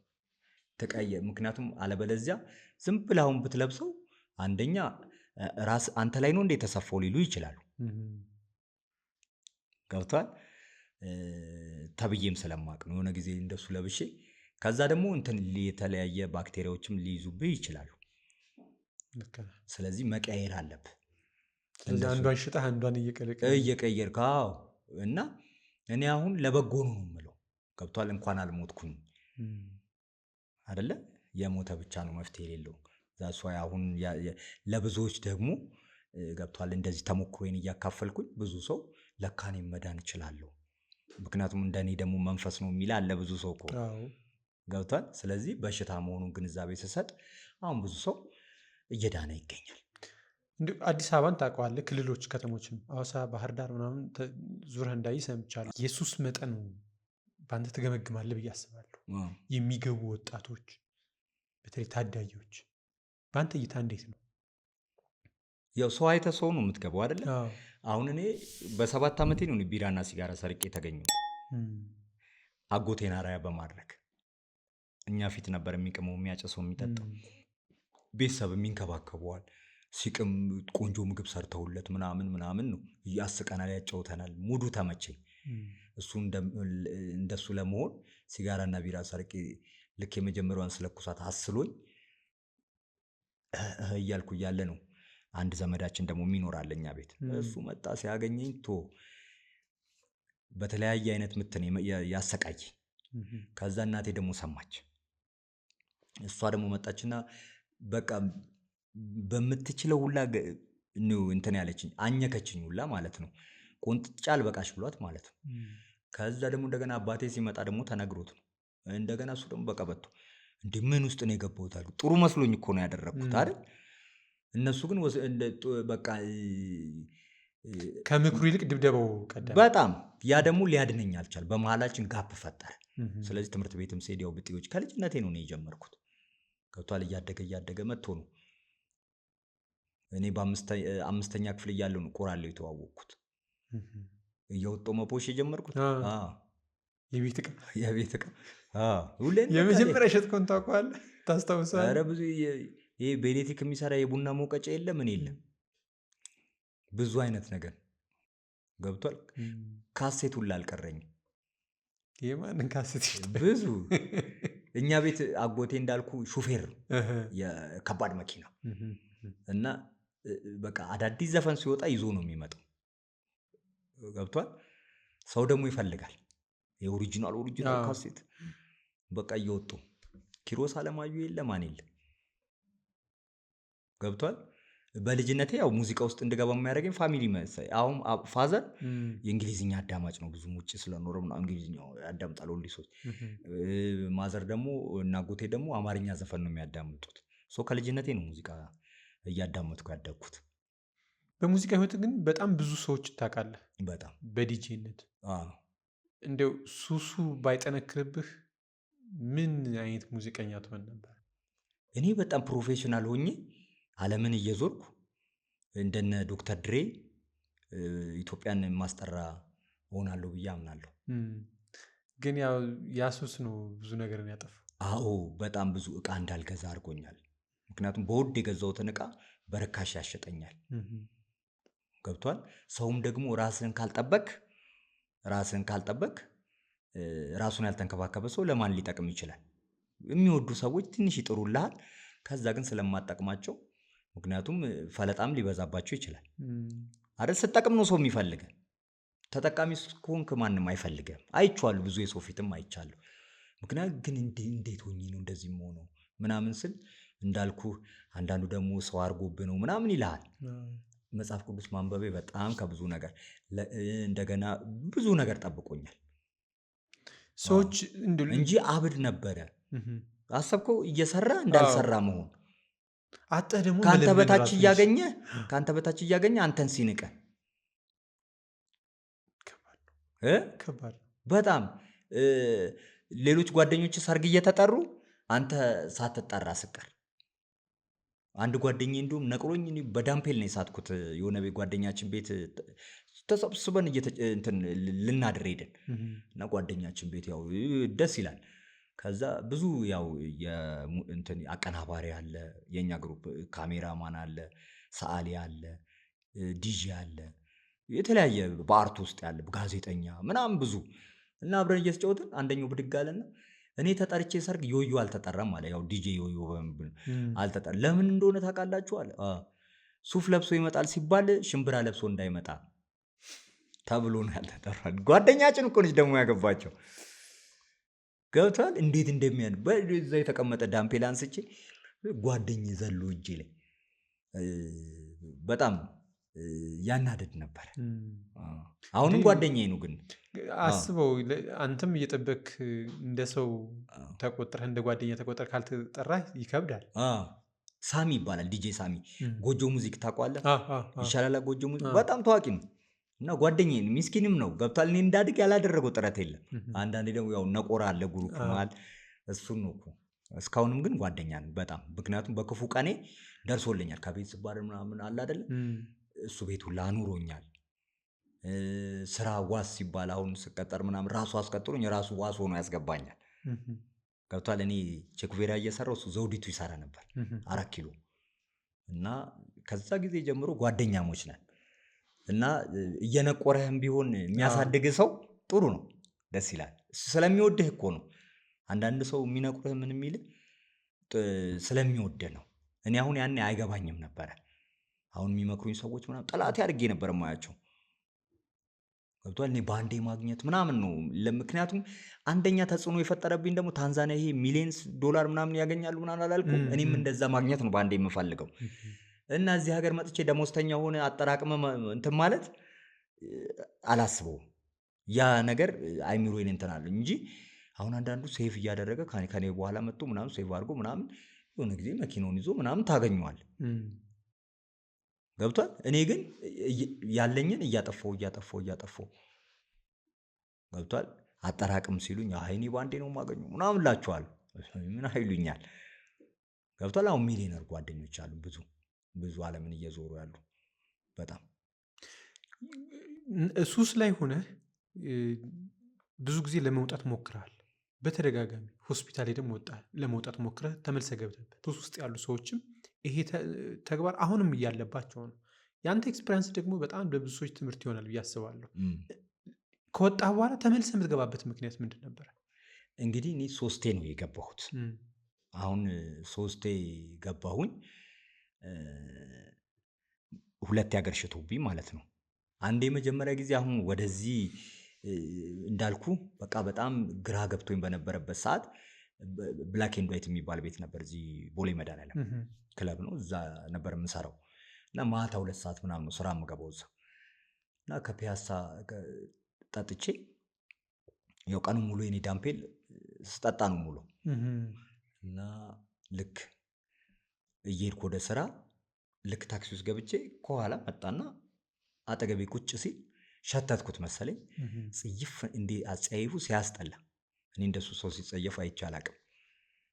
ተቀየር። ምክንያቱም አለበለዚያ ዝም ብለህ አሁን ብትለብሰው አንደኛ ራስ አንተ ላይ ነው እንደ ተሰፋው ሊሉ ይችላሉ። ገብቷል። ተብዬም ስለማቅ ነው የሆነ ጊዜ እንደሱ ለብሼ ከዛ ደግሞ እንትን የተለያየ ባክቴሪያዎችም ሊይዙብህ ይችላሉ። ስለዚህ መቀየር አለብህ። አንዷን ሽጠህ አንዷን እየቀየርክ እና እኔ አሁን ለበጎ ነው የምለው። ገብቷል። እንኳን አልሞትኩኝ አይደለ? የሞተ ብቻ ነው መፍትሄ የሌለው። ዛሷ አሁን ለብዙዎች ደግሞ ገብቷል። እንደዚህ ተሞክሮዬን እያካፈልኩኝ ብዙ ሰው ለካ እኔም መዳን እችላለሁ። ምክንያቱም እንደኔ ደግሞ መንፈስ ነው የሚል አለ ብዙ ሰው እኮ ገብቷል። ስለዚህ በሽታ መሆኑን ግንዛቤ ስሰጥ አሁን ብዙ ሰው እየዳነ ይገኛል። አዲስ አበባን ታውቀዋለህ? ክልሎች ከተሞችም ሐዋሳ፣ ባህር ዳር ምናምን ዙረህ እንዳይ ሰምቻለሁ። የሱስ መጠኑ በአንተ ትገመግማለህ ብዬ አስባለሁ። የሚገቡ ወጣቶች በተለይ ታዳጊዎች በአንተ እይታ እንዴት ነው? ያው ሰው አይተህ ሰው ነው የምትገባው አይደለ? አሁን እኔ በ7 ዓመቴ ነው ቢራና ሲጋራ ሰርቄ የተገኘሁት። አጎቴን አራያ በማድረግ እኛ ፊት ነበር የሚቅመው የሚያጨሰው የሚጠጣው። ቤተሰብ የሚንከባከበዋል። ሲቅም ቆንጆ ምግብ ሰርተውለት ምናምን ነው ያስቀናል፣ ያጫውተናል። ሙዱ ተመቸኝ። እሱ እንደሱ ለመሆን ሲጋራና ቢራ ሰርቄ ልክ የመጀመሪያዋን ስለኩሳት አስሎኝ እያልኩ እያለ ነው አንድ ዘመዳችን ደግሞ የሚኖራል እኛ ቤት። እሱ መጣ ሲያገኘኝ በተለያየ አይነት ምትን ያሰቃይ። ከዛ እናቴ ደግሞ ሰማች። እሷ ደግሞ መጣችና በቃ በምትችለው ሁላ ነው እንትን ያለችኝ፣ አኘከችኝ ሁላ ማለት ነው። ቆንጥጫ አልበቃሽ ብሏት ማለት ነው። ከዛ ደግሞ እንደገና አባቴ ሲመጣ ደግሞ ተነግሮት ነው እንደገና እሱ ደግሞ በቀበቶ እንዴ ምን ውስጥ ነው የገባሁት አልኩ። ጥሩ መስሎኝ እኮ ነው ያደረግኩት አይደል? እነሱ ግን በቃ ከምክሩ ይልቅ ድብደባው ቀደም። በጣም ያ ደግሞ ሊያድነኝ አልቻል። በመሀላችን ጋፕ ፈጠረ። ስለዚህ ትምህርት ቤትም ስሄድ ያው ብጤዎች ከልጅነቴ ነው የጀመርኩት። ገብቷል። እያደገ መጥቶ ነው እኔ በአምስተኛ ክፍል እያለሁ ነው ቆራሌው የተዋወቅኩት። እየወጣሁ መፖሽ የጀመርኩት የቤት ዕቃ የመጀመሪያ ሸጥከውን ታውቀዋለህ? ታስታውሳለህ? ኧረ ብዙ ይሄ በኤሌክትሪክ የሚሰራ የቡና መውቀጫ የለ ምን የለም ብዙ አይነት ነገር ገብቷል። ካሴት ሁላ አልቀረኝም። የማንን ካሴት? ብዙ እኛ ቤት አጎቴ እንዳልኩ ሹፌር የከባድ መኪና እና በቃ አዳዲስ ዘፈን ሲወጣ ይዞ ነው የሚመጣው። ገብቷል። ሰው ደግሞ ይፈልጋል የኦሪጂናል ካሴት በቃ እየወጡ ኪሮስ አለማዩ የለ ማን የለ። ገብቷል። በልጅነቴ ያው ሙዚቃ ውስጥ እንድገባ የሚያደርገኝ ፋሚሊ መሰለኝ። አሁን ፋዘር የእንግሊዝኛ አዳማጭ ነው፣ ብዙ ውጭ ስለኖረ እንግሊዝኛ ያዳምጣል ወሊሶች። ማዘር ደግሞ እና አጎቴ ደግሞ አማርኛ ዘፈን ነው የሚያዳምጡት። ከልጅነቴ ነው ሙዚቃ እያዳመጥኩ ያደግኩት። በሙዚቃ ህይወት ግን በጣም ብዙ ሰዎች ታውቃለህ። በጣም በዲጄነት እንደው ሱሱ ባይጠነክርብህ ምን አይነት ሙዚቀኛ ትሆን ነበር? እኔ በጣም ፕሮፌሽናል ሆኜ ዓለምን እየዞርኩ እንደነ ዶክተር ድሬ ኢትዮጵያን ማስጠራ ሆናለሁ ብዬ አምናለሁ። ግን ያ ሱስ ነው ብዙ ነገርን ያጠፋው። አዎ በጣም ብዙ እቃ እንዳልገዛ አድርጎኛል። ምክንያቱም በውድ የገዛሁትን እቃ በርካሽ ያሸጠኛል። ገብቷል። ሰውም ደግሞ ራስን ካልጠበቅ ራሱን ያልተንከባከበ ሰው ለማን ሊጠቅም ይችላል? የሚወዱ ሰዎች ትንሽ ይጥሩልሃል። ከዛ ግን ስለማጠቅማቸው ምክንያቱም ፈለጣም ሊበዛባቸው ይችላል አይደል? ስጠቅም ነው ሰው የሚፈልገ። ተጠቃሚ ከሆንክ ማንም አይፈልገም። አይቼዋለሁ፣ ብዙ የሰው ፊትም አይቻለሁ። ምክንያቱም ግን እንዴት ሆኜ ነው እንደዚህ የምሆነው ምናምን ስል እንዳልኩ አንዳንዱ ደግሞ ሰው አድርጎብህ ነው ምናምን ይልሃል። መጽሐፍ ቅዱስ ማንበቤ በጣም ከብዙ ነገር እንደገና ብዙ ነገር ጠብቆኛል። ሰዎች እንጂ አብድ ነበረ። አሰብከው እየሰራ እንዳልሰራ መሆን። አጠህ ደግሞ ከአንተ በታች እያገኘ አንተን ሲንቀ ከባድ በጣም ሌሎች ጓደኞች ሰርግ እየተጠሩ አንተ ሳትጠራ ስቀር። አንድ ጓደኛዬ እንዲሁም ነቅሎኝ በዳምፔል ነው የሳትኩት። የሆነ ጓደኛችን ቤት ተሰብስበን ልናድር ሄደን እና ጓደኛችን ቤት ያው ደስ ይላል። ከዛ ብዙ ያው አቀናባሪ አለ፣ የኛ ግሩፕ ካሜራማን አለ፣ ሰዓሊ አለ፣ ዲጂ አለ፣ የተለያየ በአርት ውስጥ ያለ ጋዜጠኛ ምናምን ብዙ እና አብረን እየተጫወትን አንደኛው ብድግ አለና እኔ ተጠርቼ ሰርግ ዮዮ አልተጠራም አለ። ያው ዲጄ ዮዮ አልተጠራም። ለምን እንደሆነ ታውቃላችሁ አለ። ሱፍ ለብሶ ይመጣል ሲባል ሽምብራ ለብሶ እንዳይመጣ ተብሎ ነው ያልተጠራል። ጓደኛችን እኮ ነች ደግሞ ያገባቸው። ገብቷል። እንዴት እንደሚያን በዛ የተቀመጠ ዳምፔል አንስቼ ጓደኛዬ ዘሎ እጄ ላይ በጣም ያናደድ ነበር። አሁንም ጓደኛዬ ነው። ግን አስበው አንተም እየጠበክ እንደ ሰው ተቆጥረህ እንደ ጓደኛ ተቆጥረህ ካልተጠራህ ይከብዳል። ሳሚ ይባላል፣ ዲጄ ሳሚ። ጎጆ ሙዚክ ታውቀዋለህ? ይሻላል። ጎጆ ሙዚክ በጣም ታዋቂ ነው እና ጓደኛዬ ነው። ሚስኪንም ነው። ገብቷል። እኔ እንዳድግ ያላደረገው ጥረት የለም። አንዳንዴ ደግሞ ያው ነቆራ አለ ግሩፕ መሃል፣ እሱን ነው እኮ። እስካሁንም ግን ጓደኛ ነን በጣም። ምክንያቱም በክፉ ቀኔ ደርሶልኛል። ከቤት ስባል ምናምን አለ አይደለም፣ እሱ ቤት ሁላ አኑሮኛል። ስራ ዋስ ሲባል አሁን ስቀጠር ምናምን ራሱ አስቀጥሮኝ የራሱ ዋስ ሆኖ ያስገባኛል። ገብቷል። እኔ ቼኩቬራ እየሰራው እሱ ዘውዲቱ ይሰራ ነበር 4 ኪሎ እና ከዛ ጊዜ ጀምሮ ጓደኛሞች ነን እና እየነቆረህም ቢሆን የሚያሳድግ ሰው ጥሩ ነው፣ ደስ ይላል። ስለሚወድህ እኮ ነው። አንዳንድ ሰው የሚነቁርህ ምን የሚል ስለሚወድህ ነው። እኔ አሁን ያኔ አይገባኝም ነበረ። አሁን የሚመክሩኝ ሰዎች ምናምን ጠላቴ አድርጌ ነበር የማያቸው። ገብቷል። እኔ በአንዴ ማግኘት ምናምን ነው። ምክንያቱም አንደኛ ተጽዕኖ የፈጠረብኝ ደግሞ ታንዛኒያ ይሄ ሚሊየንስ ዶላር ምናምን ያገኛሉ ምናምን አላልኩም። እኔም እንደዛ ማግኘት ነው በአንዴ የምፈልገው። እና እዚህ ሀገር መጥቼ ደሞዝተኛ ሆነ አጠራቅመ እንትን ማለት አላስበውም። ያ ነገር አይምሮዬን እንትን አለኝ እንጂ አሁን አንዳንዱ ሴፍ እያደረገ ከኔ በኋላ መጥቶ ምናምን ሴፍ አድርጎ ምናምን የሆነ ጊዜ መኪናውን ይዞ ምናምን ታገኘዋል። ገብቷል። እኔ ግን ያለኝን እያጠፋው ገብቷል። አጠራቅም ሲሉኝ እኔ በአንዴ ነው የማገኘው ምናምን እላቸዋለሁ። ምን አይሉኛል። ገብቷል። አሁን ሚሊዮነር ጓደኞች አሉ ብዙ ዓለምን እየዞሩ ያሉ በጣም ሱስ ላይ ሆነ ብዙ ጊዜ ለመውጣት ሞክረሃል። በተደጋጋሚ ሆስፒታል ሄደህ ለመውጣት ሞክረህ ተመልሰህ ገብተህበት ሱስ ውስጥ ያሉ ሰዎችም ይሄ ተግባር አሁንም እያለባቸው ነው። የአንተ ኤክስፔሪንስ ደግሞ በጣም ለብዙ ሰዎች ትምህርት ይሆናል ብዬ አስባለሁ። ከወጣህ በኋላ ተመልሰህ የምትገባበት ምክንያት ምንድን ነበረ? እንግዲህ እኔ 3 ነው የገባሁት። አሁን 3 ገባሁኝ። 2 ያገርሽቶብኝ ማለት ነው። አንዴ መጀመሪያ ጊዜ አሁን ወደዚህ እንዳልኩ በቃ በጣም ግራ ገብቶኝ በነበረበት ሰዓት ብላክ ኤንድ ዋይት የሚባል ቤት ነበር እዚህ ቦሌ መድኃኒዓለም ክለብ ነው። እዛ ነበር የምሰራው እና ማታ 2 ሰዓት ምናምን ነው ስራ የምገባው እዛ እና ከፒያሳ ጠጥቼ ያው ቀኑ ሙሉ የኔ ዳምፔል ስጠጣ ነው ሙሉ እና ልክ እየሄድኩ ወደ ስራ ልክ ታክሲ ውስጥ ገብቼ ከኋላ መጣና አጠገቤ ቁጭ ሲል ሸተትኩት መሰለኝ። ጽይፍ እንዴ አጸያይፉ ሲያስጠላ። እኔ እንደሱ ሰው ሲጸየፍ አይቼ አላቅም።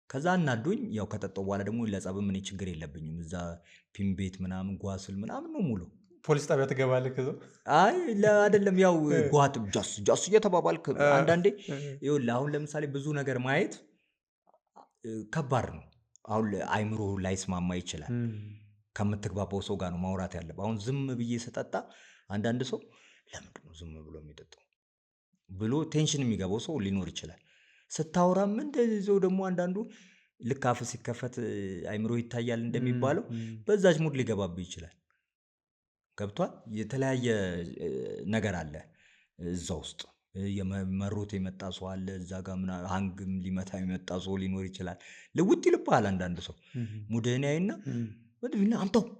ከዛ እናዱኝ ያው ከጠጣው በኋላ ደግሞ ለጸብም እኔ ችግር የለብኝም። እዛ ፒም ቤት ምናምን ጓስል ምናምን ነው ሙሉ ፖሊስ ጣቢያ ትገባለህ። ከዛ አይ አይደለም ያው ጓት ጃስ እየተባባልክ አንዳንዴ ይኸውልህ አሁን ለምሳሌ ብዙ ነገር ማየት ከባድ ነው። አሁን አይምሮ ላይስማማ ይችላል። ከምትግባባው ሰው ጋር ነው ማውራት ያለብህ። አሁን ዝም ብዬ ስጠጣ አንዳንድ ሰው ለምንድን ነው ዝም ብሎ የሚጠጣው ብሎ ቴንሽን የሚገባው ሰው ሊኖር ይችላል። ስታወራም እንደዚያው ደግሞ አንዳንዱ ልክ አፍ ሲከፈት አይምሮ ይታያል እንደሚባለው በዛች ሙድ ሊገባብህ ይችላል። ገብቷል። የተለያየ ነገር አለ እዛ ውስጥ። የመሮት የመጣ ሰው አለ እዛ ጋር ምናምን ሃንግም ሊመታ የመጣ ሰው ሊኖር ይችላል። ልውጥ ይልብሃል። አንዳንድ ሰው ሙድህን ያይና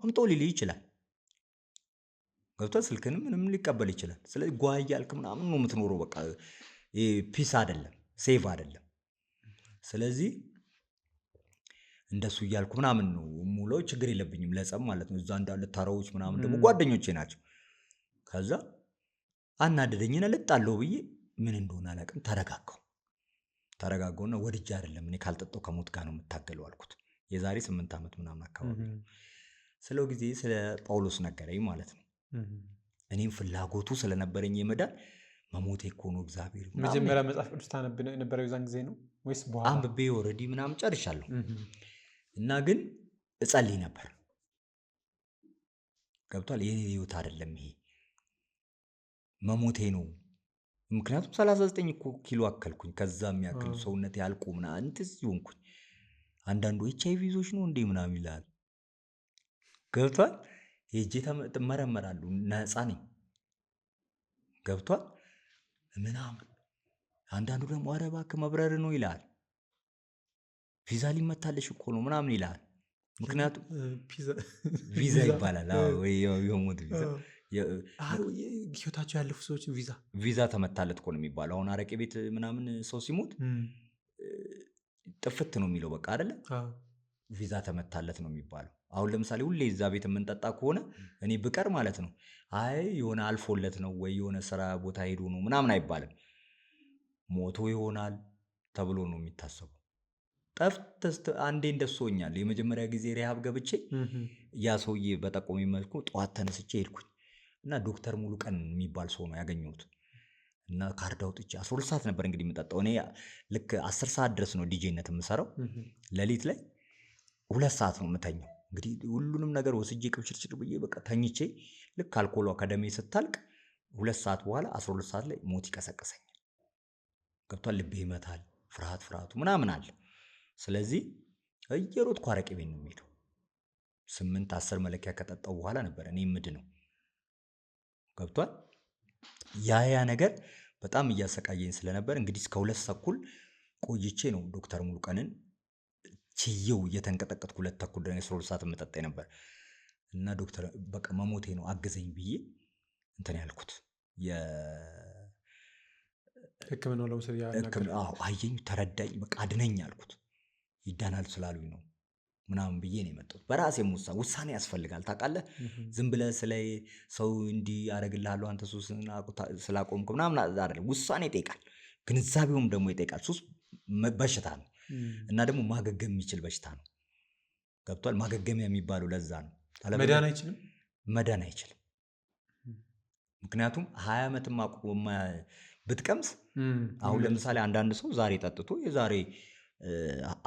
አምጣው ሊልህ ይችላል። ገብቷል። ስልክንም ምንም ሊቀበል ይችላል። ስለዚህ ጓ እያልክ ምናምን ነው የምትኖረው። በቃ ፒስ አይደለም፣ ሴቭ አይደለም። ስለዚህ እንደሱ እያልኩ ምናምን ነው ሙሉ ችግር የለብኝም ለጸብ ማለት ነው። እዛ እንዳለ ታራዎች ምናምን ደግሞ ጓደኞቼ ናቸው። ከዛ አናደደኝና ልጣለው ብዬ ምን እንደሆነ አላውቅም ተረጋጋውና ወድጄ አይደለም እኔ ካልጠጣው ከሞት ጋር ነው የምታገለው አልኩት። የዛሬ 8 ዓመት ምናምን አካባቢ ስለው ጊዜ ስለ ጳውሎስ ነገረኝ ማለት ነው። እኔም ፍላጎቱ ስለነበረኝ የመዳን መሞቴ እኮ ነው እግዚአብሔር። መጀመሪያ መጽሐፍ ቅዱስ ታነብ የነበረው የዛን ጊዜ ነው ወይስ በኋላ? አንብቤ ኦልሬዲ ምናምን ጨርሻለሁ እና ግን እጸልይ ነበር። ገብቷል። የኔ ህይወት አይደለም ይሄ መሞቴ ነው። ምክንያቱም 39 እኮ ኪሎ አከልኩኝ። ከዛ የሚያክል ሰውነት ያልቁ ምናምን እንትን ሲሆንኩኝ አንዳንዱ ኤችአይቪ ይዞሽ ነው እንዴ ምናምን ይላል። ገብቷል። ሄጄ ትመረመራለሁ። ነፃ ነኝ። ገብቷል ምናምን። አንዳንዱ ደግሞ ኧረ እባክህ መብረር ነው ይላል። ቪዛ ሊመታልሽ እኮ ነው ምናምን ይላል። ምክንያቱም ቪዛ ይባላል ወይ የሞት ቪዛ ህይወታቸው ያለፉ ሰዎች ቪዛ ተመታለት እኮ ነው የሚባለው። አሁን አረቄ ቤት ምናምን ሰው ሲሞት ጥፍት ነው የሚለው በቃ አይደለ? ቪዛ ተመታለት ነው የሚባለው። አሁን ለምሳሌ ሁሌ እዛ ቤት የምንጠጣ ከሆነ እኔ ብቀር ማለት ነው አይ የሆነ አልፎለት ነው ወይ የሆነ ስራ ቦታ ሄዶ ነው ምናምን አይባልም። ሞቶ ይሆናል ተብሎ ነው የሚታሰበው። አንዴ እንደሱ ሆኛል። የመጀመሪያ ጊዜ ሪሃብ ገብቼ ያ ሰውዬ በጠቆመኝ መልኩ ጠዋት ተነስቼ ሄድኩኝ እና ዶክተር ሙሉ ቀን የሚባል ሰው ነው ያገኘሁት እና ካርድ አውጥቼ 12 ሰዓት ነበር እንግዲህ የምጠጣው። እኔ ልክ 10 ሰዓት ድረስ ነው ዲጄነት የምሰራው። ሌሊት ላይ 2 ሰዓት ነው የምተኛው። እንግዲህ ሁሉንም ነገር ወስጄ ቅብችርችር ብዬ በቃ ተኝቼ ልክ አልኮሏ ከደሜ ስታልቅ 2 ሰዓት በኋላ 12 ሰዓት ላይ ሞት ይቀሰቅሰኛል። ገብቷል። ልቤ ይመታል። ፍርሃቱ ምናምን አለ። ስለዚህ እየሮጥኩ አረቄ ቤት ነው የምሄደው። 8-10 መለኪያ ከጠጣው በኋላ ነበር እኔ ምድ ነው። ገብቷል። ያ ነገር በጣም እያሰቃየኝ ስለነበር እንግዲህ እስከ 2 ተኩል ቆይቼ ነው ዶክተር ሙሉቀንን ችዬው እየተንቀጠቀጥኩ 2 ተኩል ድረስ 12 ሰዓት መጠጣ ነበር እና ዶክተር በቃ መሞቴ ነው አግዘኝ ብዬ እንትን ያልኩት ህክምናው ለውሰድ አየኝ ተረዳኝ በቃ አድነኝ አልኩት ይዳናል ስላሉኝ ነው ምናምን ብዬ ነው የመጣሁት። በራሴም ውሳኔ ያስፈልጋል ታውቃለህ። ዝም ብለህ ስለ ሰው እንዲህ አደርግልሃለሁ አንተ ሱስን ስላቆምክ ምናምን አይደለም። ውሳኔ ይጠይቃል፣ ግንዛቤውም ደግሞ ይጠይቃል። ሱስ በሽታ ነው እና ደግሞ ማገገም የሚችል በሽታ ነው። ገብቷል። ማገገሚያ የሚባለው ለዛ ነው። መዳን አይችልም፣ መዳን አይችልም። ምክንያቱም 20 ዓመትም አቁመ ብትቀምስ አሁን ለምሳሌ አንዳንድ ሰው ዛሬ ጠጥቶ የዛሬ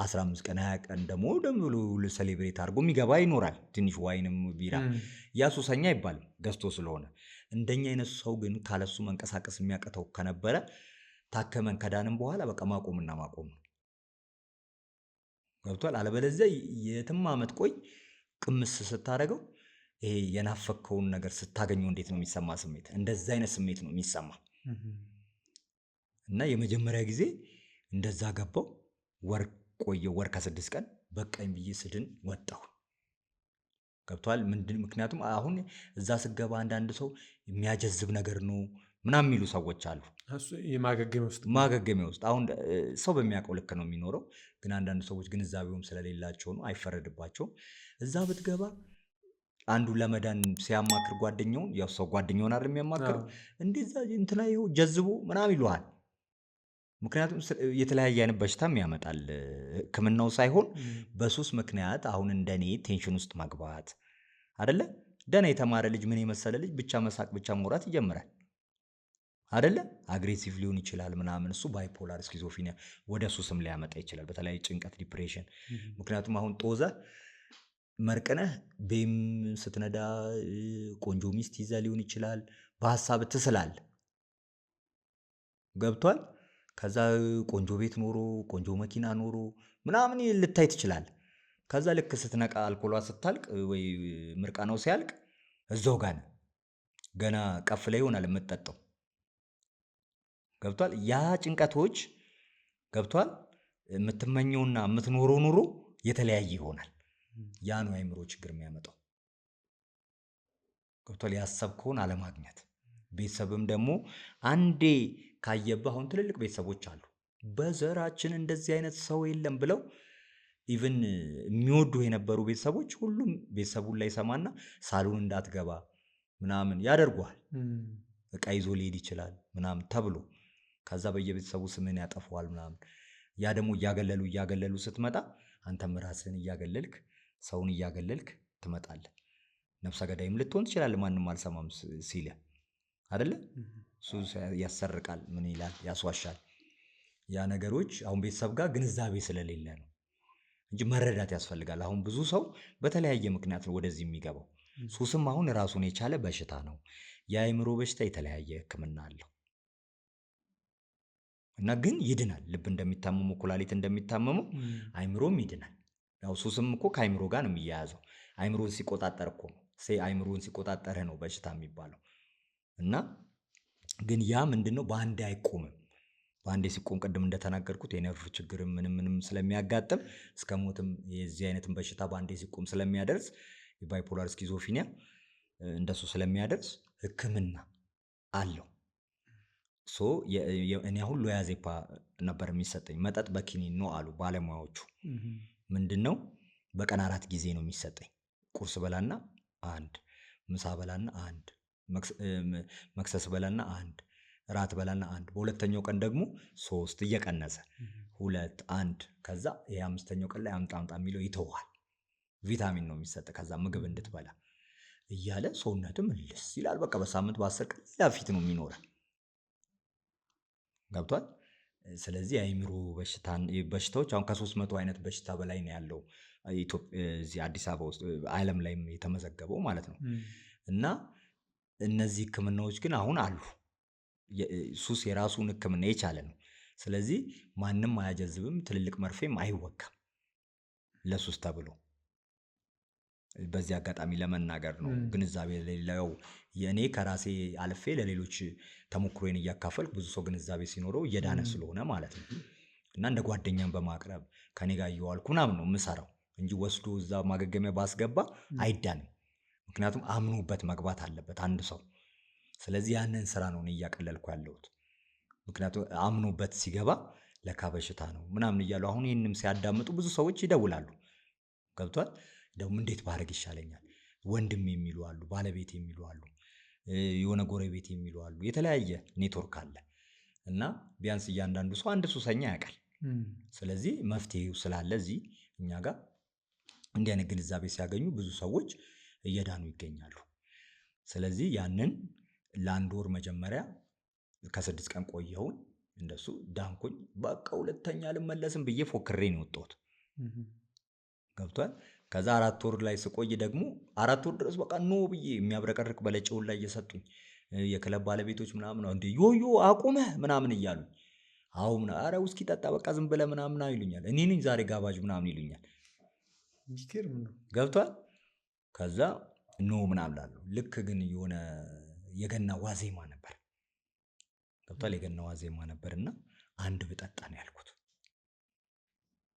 15 ቀን 20 ቀን ደግሞ ብሎ ሴሌብሬት አድርጎ የሚገባ ይኖራል። ትንሽ ዋይንም ቢራ ያ ሱሰኛ አይባልም ገዝቶ ስለሆነ። እንደኛ አይነት ሰው ግን ካለሱ መንቀሳቀስ የሚያቀተው ከነበረ ታከመን ከዳንም በኋላ በቃ ማቆምና ማቆም ነው። ገብቷል። አለበለዚያ የትም ዓመት ቆይ ቅምስ ስታደርገው ይሄ የናፈከውን ነገር ስታገኘው እንዴት ነው የሚሰማ ስሜት? እንደዛ አይነት ስሜት ነው የሚሰማ እና የመጀመሪያ ጊዜ እንደዛ ገባው። ወር ቆየው፣ ወር ከ6 ቀን በቃኝ ብዬ ስድን ወጣሁ። ገብቷል። ምክንያቱም አሁን እዛ ስገባ አንዳንድ ሰው የሚያጀዝብ ነገር ነው ምናምን የሚሉ ሰዎች አሉ። ማገገሚያ ውስጥ አሁን ሰው በሚያውቀው ልክ ነው የሚኖረው። ግን አንዳንድ ሰዎች ግንዛቤውም ስለሌላቸው ነው፣ አይፈረድባቸውም። እዛ ብትገባ አንዱ ለመዳን ሲያማክር ጓደኛውን፣ ያው ሰው ጓደኛውን አይደል የሚያማክር፣ እንደዛ እንትና ይኸው ጀዝቦ ምናምን ይሉሃል። ምክንያቱም የተለያየ አይነት በሽታም ያመጣል ሕክምናው ሳይሆን በሱስ ምክንያት አሁን እንደኔ ቴንሽን ውስጥ መግባት አይደለ? ደህና የተማረ ልጅ ምን የመሰለ ልጅ ብቻ መሳቅ ብቻ መውራት ይጀምራል አይደለ? አግሬሲቭ ሊሆን ይችላል ምናምን። እሱ ባይፖላር ስኪዞፍሬኒያ ወደ ሱስም ሊያመጣ ይችላል፣ በተለይ ጭንቀት፣ ዲፕሬሽን። ምክንያቱም አሁን ጦዘ መርቅነህ ቤም ስትነዳ ቆንጆ ሚስት ይዘ ሊሆን ይችላል፣ በሀሳብ ትስላል። ገብቷል። ከዛ ቆንጆ ቤት ኖሮ ቆንጆ መኪና ኖሮ ምናምን ልታይ ትችላል። ከዛ ልክ ስትነቃ አልኮሏ ስታልቅ ወይ ምርቃናው ሲያልቅ እዛው ጋር ገና ቀፍ ላይ ይሆናል የምትጠጣው። ገብቷል። ያ ጭንቀቶች ገብቷል። የምትመኘውና የምትኖረው ኑሮ የተለያየ ይሆናል። ያ ነው የአእምሮ ችግር የሚያመጣው። ገብቷል። ያሰብከውን አለማግኘት። ቤተሰብም ደግሞ አንዴ ካየብህ፣ አሁን ትልልቅ ቤተሰቦች አሉ በዘራችን እንደዚህ አይነት ሰው የለም ብለው ኢቭን የሚወዱ የነበሩ ቤተሰቦች ሁሉም ቤተሰቡን ላይ ሰማና ሳሎን እንዳትገባ ምናምን ያደርጓል። እቃ ይዞ ሊሄድ ይችላል ምናምን ተብሎ ከዛ በየቤተሰቡ ስምን ያጠፈዋል ምናምን። ያ ደግሞ እያገለሉ ስትመጣ አንተም ራስህን እያገለልክ ሰውን እያገለልክ ትመጣለህ። ነፍሰ ገዳይም ልትሆን ትችላለህ፣ ማንም አልሰማም ሲል አይደለ? እሱ ያሰርቃል፣ ምን ይላል፣ ያስዋሻል። ያ ነገሮች አሁን ቤተሰብ ጋር ግንዛቤ ስለሌለ ነው እንጂ መረዳት ያስፈልጋል። አሁን ብዙ ሰው በተለያየ ምክንያት ነው ወደዚህ የሚገባው። ሱስም አሁን ራሱን የቻለ በሽታ ነው። የአእምሮ በሽታ የተለያየ ሕክምና አለው እና ግን ይድናል። ልብ እንደሚታመመው፣ ኩላሊት እንደሚታመመው አእምሮም ይድናል። ያው ሱስም እኮ ከአእምሮ ጋር ነው የሚያያዘው። አእምሮን ሲቆጣጠር እኮ ነው አእምሮን ሲቆጣጠርህ ነው በሽታ የሚባለው። እና ግን ያ ምንድነው በአንዴ አይቆምም። በአንዴ ሲቆም ቅድም እንደተናገርኩት የነርቭ ችግር ምንም ስለሚያጋጥም እስከ ሞትም የዚህ አይነትን በሽታ በአንዴ ሲቆም ስለሚያደርስ የባይፖላር ስኪዞፍሬኒያ እንደሱ ስለሚያደርስ ሕክምና አለው። እኔ አሁን ሎያዜፓ ነበር የሚሰጠኝ። መጠጥ በኪኒን ነው አሉ ባለሙያዎቹ። ምንድነው በቀን 4 ጊዜ ነው የሚሰጠኝ። ቁርስ በላና 1፣ ምሳ በላና 1፣ መክሰስ በላና 1፣ ራት በላና 1። በሁለተኛው ቀን ደግሞ 3 እየቀነሰ 2፣ 1። ከዛ የ5ኛው ቀን ላይ አምጣ የሚለው ይተዋል። ቪታሚን ነው የሚሰጥ ከዛ ምግብ እንድትበላ እያለ ሰውነትም ልስ ይላል። በቃ በሳምንት በ10 ቀን ሌላ ፊት ነው የሚኖረው። ገብቷል። ስለዚህ የአእምሮ በሽታዎች አሁን ከ300 አይነት በሽታ በላይ ነው ያለው እዚህ አዲስ አበባ ውስጥ፣ ዓለም ላይም የተመዘገበው ማለት ነው። እና እነዚህ ሕክምናዎች ግን አሁን አሉ። ሱስ የራሱን ሕክምና የቻለ ነው። ስለዚህ ማንም አያጀዝብም፣ ትልልቅ መርፌም አይወጋም ለሱስ ተብሎ። በዚህ አጋጣሚ ለመናገር ነው። ግንዛቤ የሌለው የእኔ ከራሴ አልፌ ለሌሎች ተሞክሮዬን እያካፈልኩ ብዙ ሰው ግንዛቤ ሲኖረው እየዳነ ስለሆነ ማለት ነው። እና እንደ ጓደኛም በማቅረብ ከኔ ጋር እየዋልኩ ምናምን ነው የምሰራው እንጂ ወስዶ እዛ ማገገሚያ ባስገባ አይዳንም። ምክንያቱም አምኖበት መግባት አለበት አንድ ሰው። ስለዚህ ያንን ስራ ነው እኔ እያቀለልኩ ያለሁት። ምክንያቱም አምኖበት ሲገባ ለካ በሽታ ነው ምናምን እያሉ አሁን ይህንም ሲያዳምጡ ብዙ ሰዎች ይደውላሉ። ገብቷል። ደግሞ እንዴት ባደርግ ይሻለኛል፣ ወንድም የሚሉ አሉ፣ ባለቤት የሚሉ አሉ፣ የሆነ ጎረቤት የሚሉ አሉ። የተለያየ ኔትወርክ አለ እና ቢያንስ እያንዳንዱ ሰው አንድ ሱሰኛ ያውቃል። ስለዚህ መፍትሄው ስላለ እዚህ እኛ ጋር እንዲህ አይነት ግንዛቤ ሲያገኙ ብዙ ሰዎች እየዳኑ ይገኛሉ። ስለዚህ ያንን ለአንድ ወር መጀመሪያ ከ6 ቀን ቆየሁኝ። እንደሱ ዳንኩኝ። በቃ ሁለተኛ አልመለስም ብዬ ፎክሬ ነው የወጣሁት። ገብቷል። ከዛ 4 ወር ላይ ስቆይ ደግሞ 4 ወር ድረስ በቃ ኖ ብዬ የሚያብረቀርቅ በለጨውን ላይ እየሰጡኝ የክለብ ባለቤቶች ምናምን እንደ ዮዮ አቁመህ ምናምን እያሉ አዎ ኧረ ውስኪ ጠጣ በቃ ዝም ብለህ ምናምን ይሉኛል። እኔ ነኝ ዛሬ ጋባዥ ምናምን ይሉኛል። ገብቷል። ከዛ ኖ ምናምን እላለሁ። ልክ ግን የሆነ የገና ዋዜማ ነበር። ገብቷል። የገና ዋዜማ ነበርና አንድ ብጠጣ ነው ያልኩት።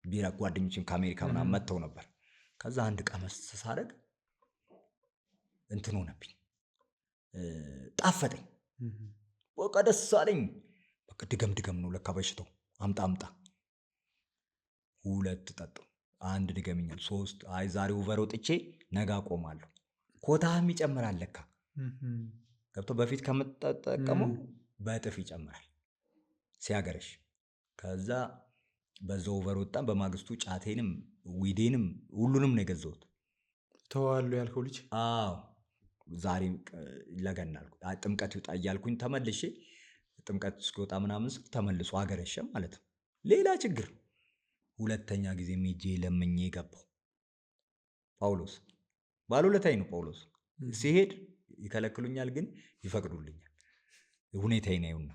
ቢራ ጓደኞችም ከአሜሪካ ምናምን መጥተው ነበር። ከዛ አንድ ቀመስ ሳደርግ እንትን ሆነብኝ፣ ጣፈጠኝ፣ በቃ ደስ አለኝ። በቃ ድገም ነው ለካ በሽታው፣ አምጣ 2 ጠጡ፣ 1 ድገምኛል፣ 3 አይ ዛሬ ኦቨር ወጥቼ ነገ አቆማለሁ። ኮታህም ይጨምራል ለካ። ገብቶ በፊት ከምትጠቀመው በእጥፍ ይጨምራል ሲያገረሽ። ከዛ በዛው ኦቨር ወጣን። በማግስቱ ጫቴንም ዊዴንም ሁሉንም ነው የገዛሁት። ተዋሉ ያልከው ልጅ? አዎ ዛሬ ለገና አልኩ ጥምቀት ይውጣ እያልኩኝ ተመልሼ ጥምቀት እስኪወጣ ምናምን ስል ተመልሶ አገረሸ ማለት ነው። ሌላ ችግር። ሁለተኛ ጊዜ ሄጄ ለምኜ ገባሁ። ጳውሎስ ባለውለታዬ ነው። ጳውሎስ ሲሄድ ይከለክሉኛል፣ ግን ይፈቅዱልኛል። ሁኔታዬን ያዩና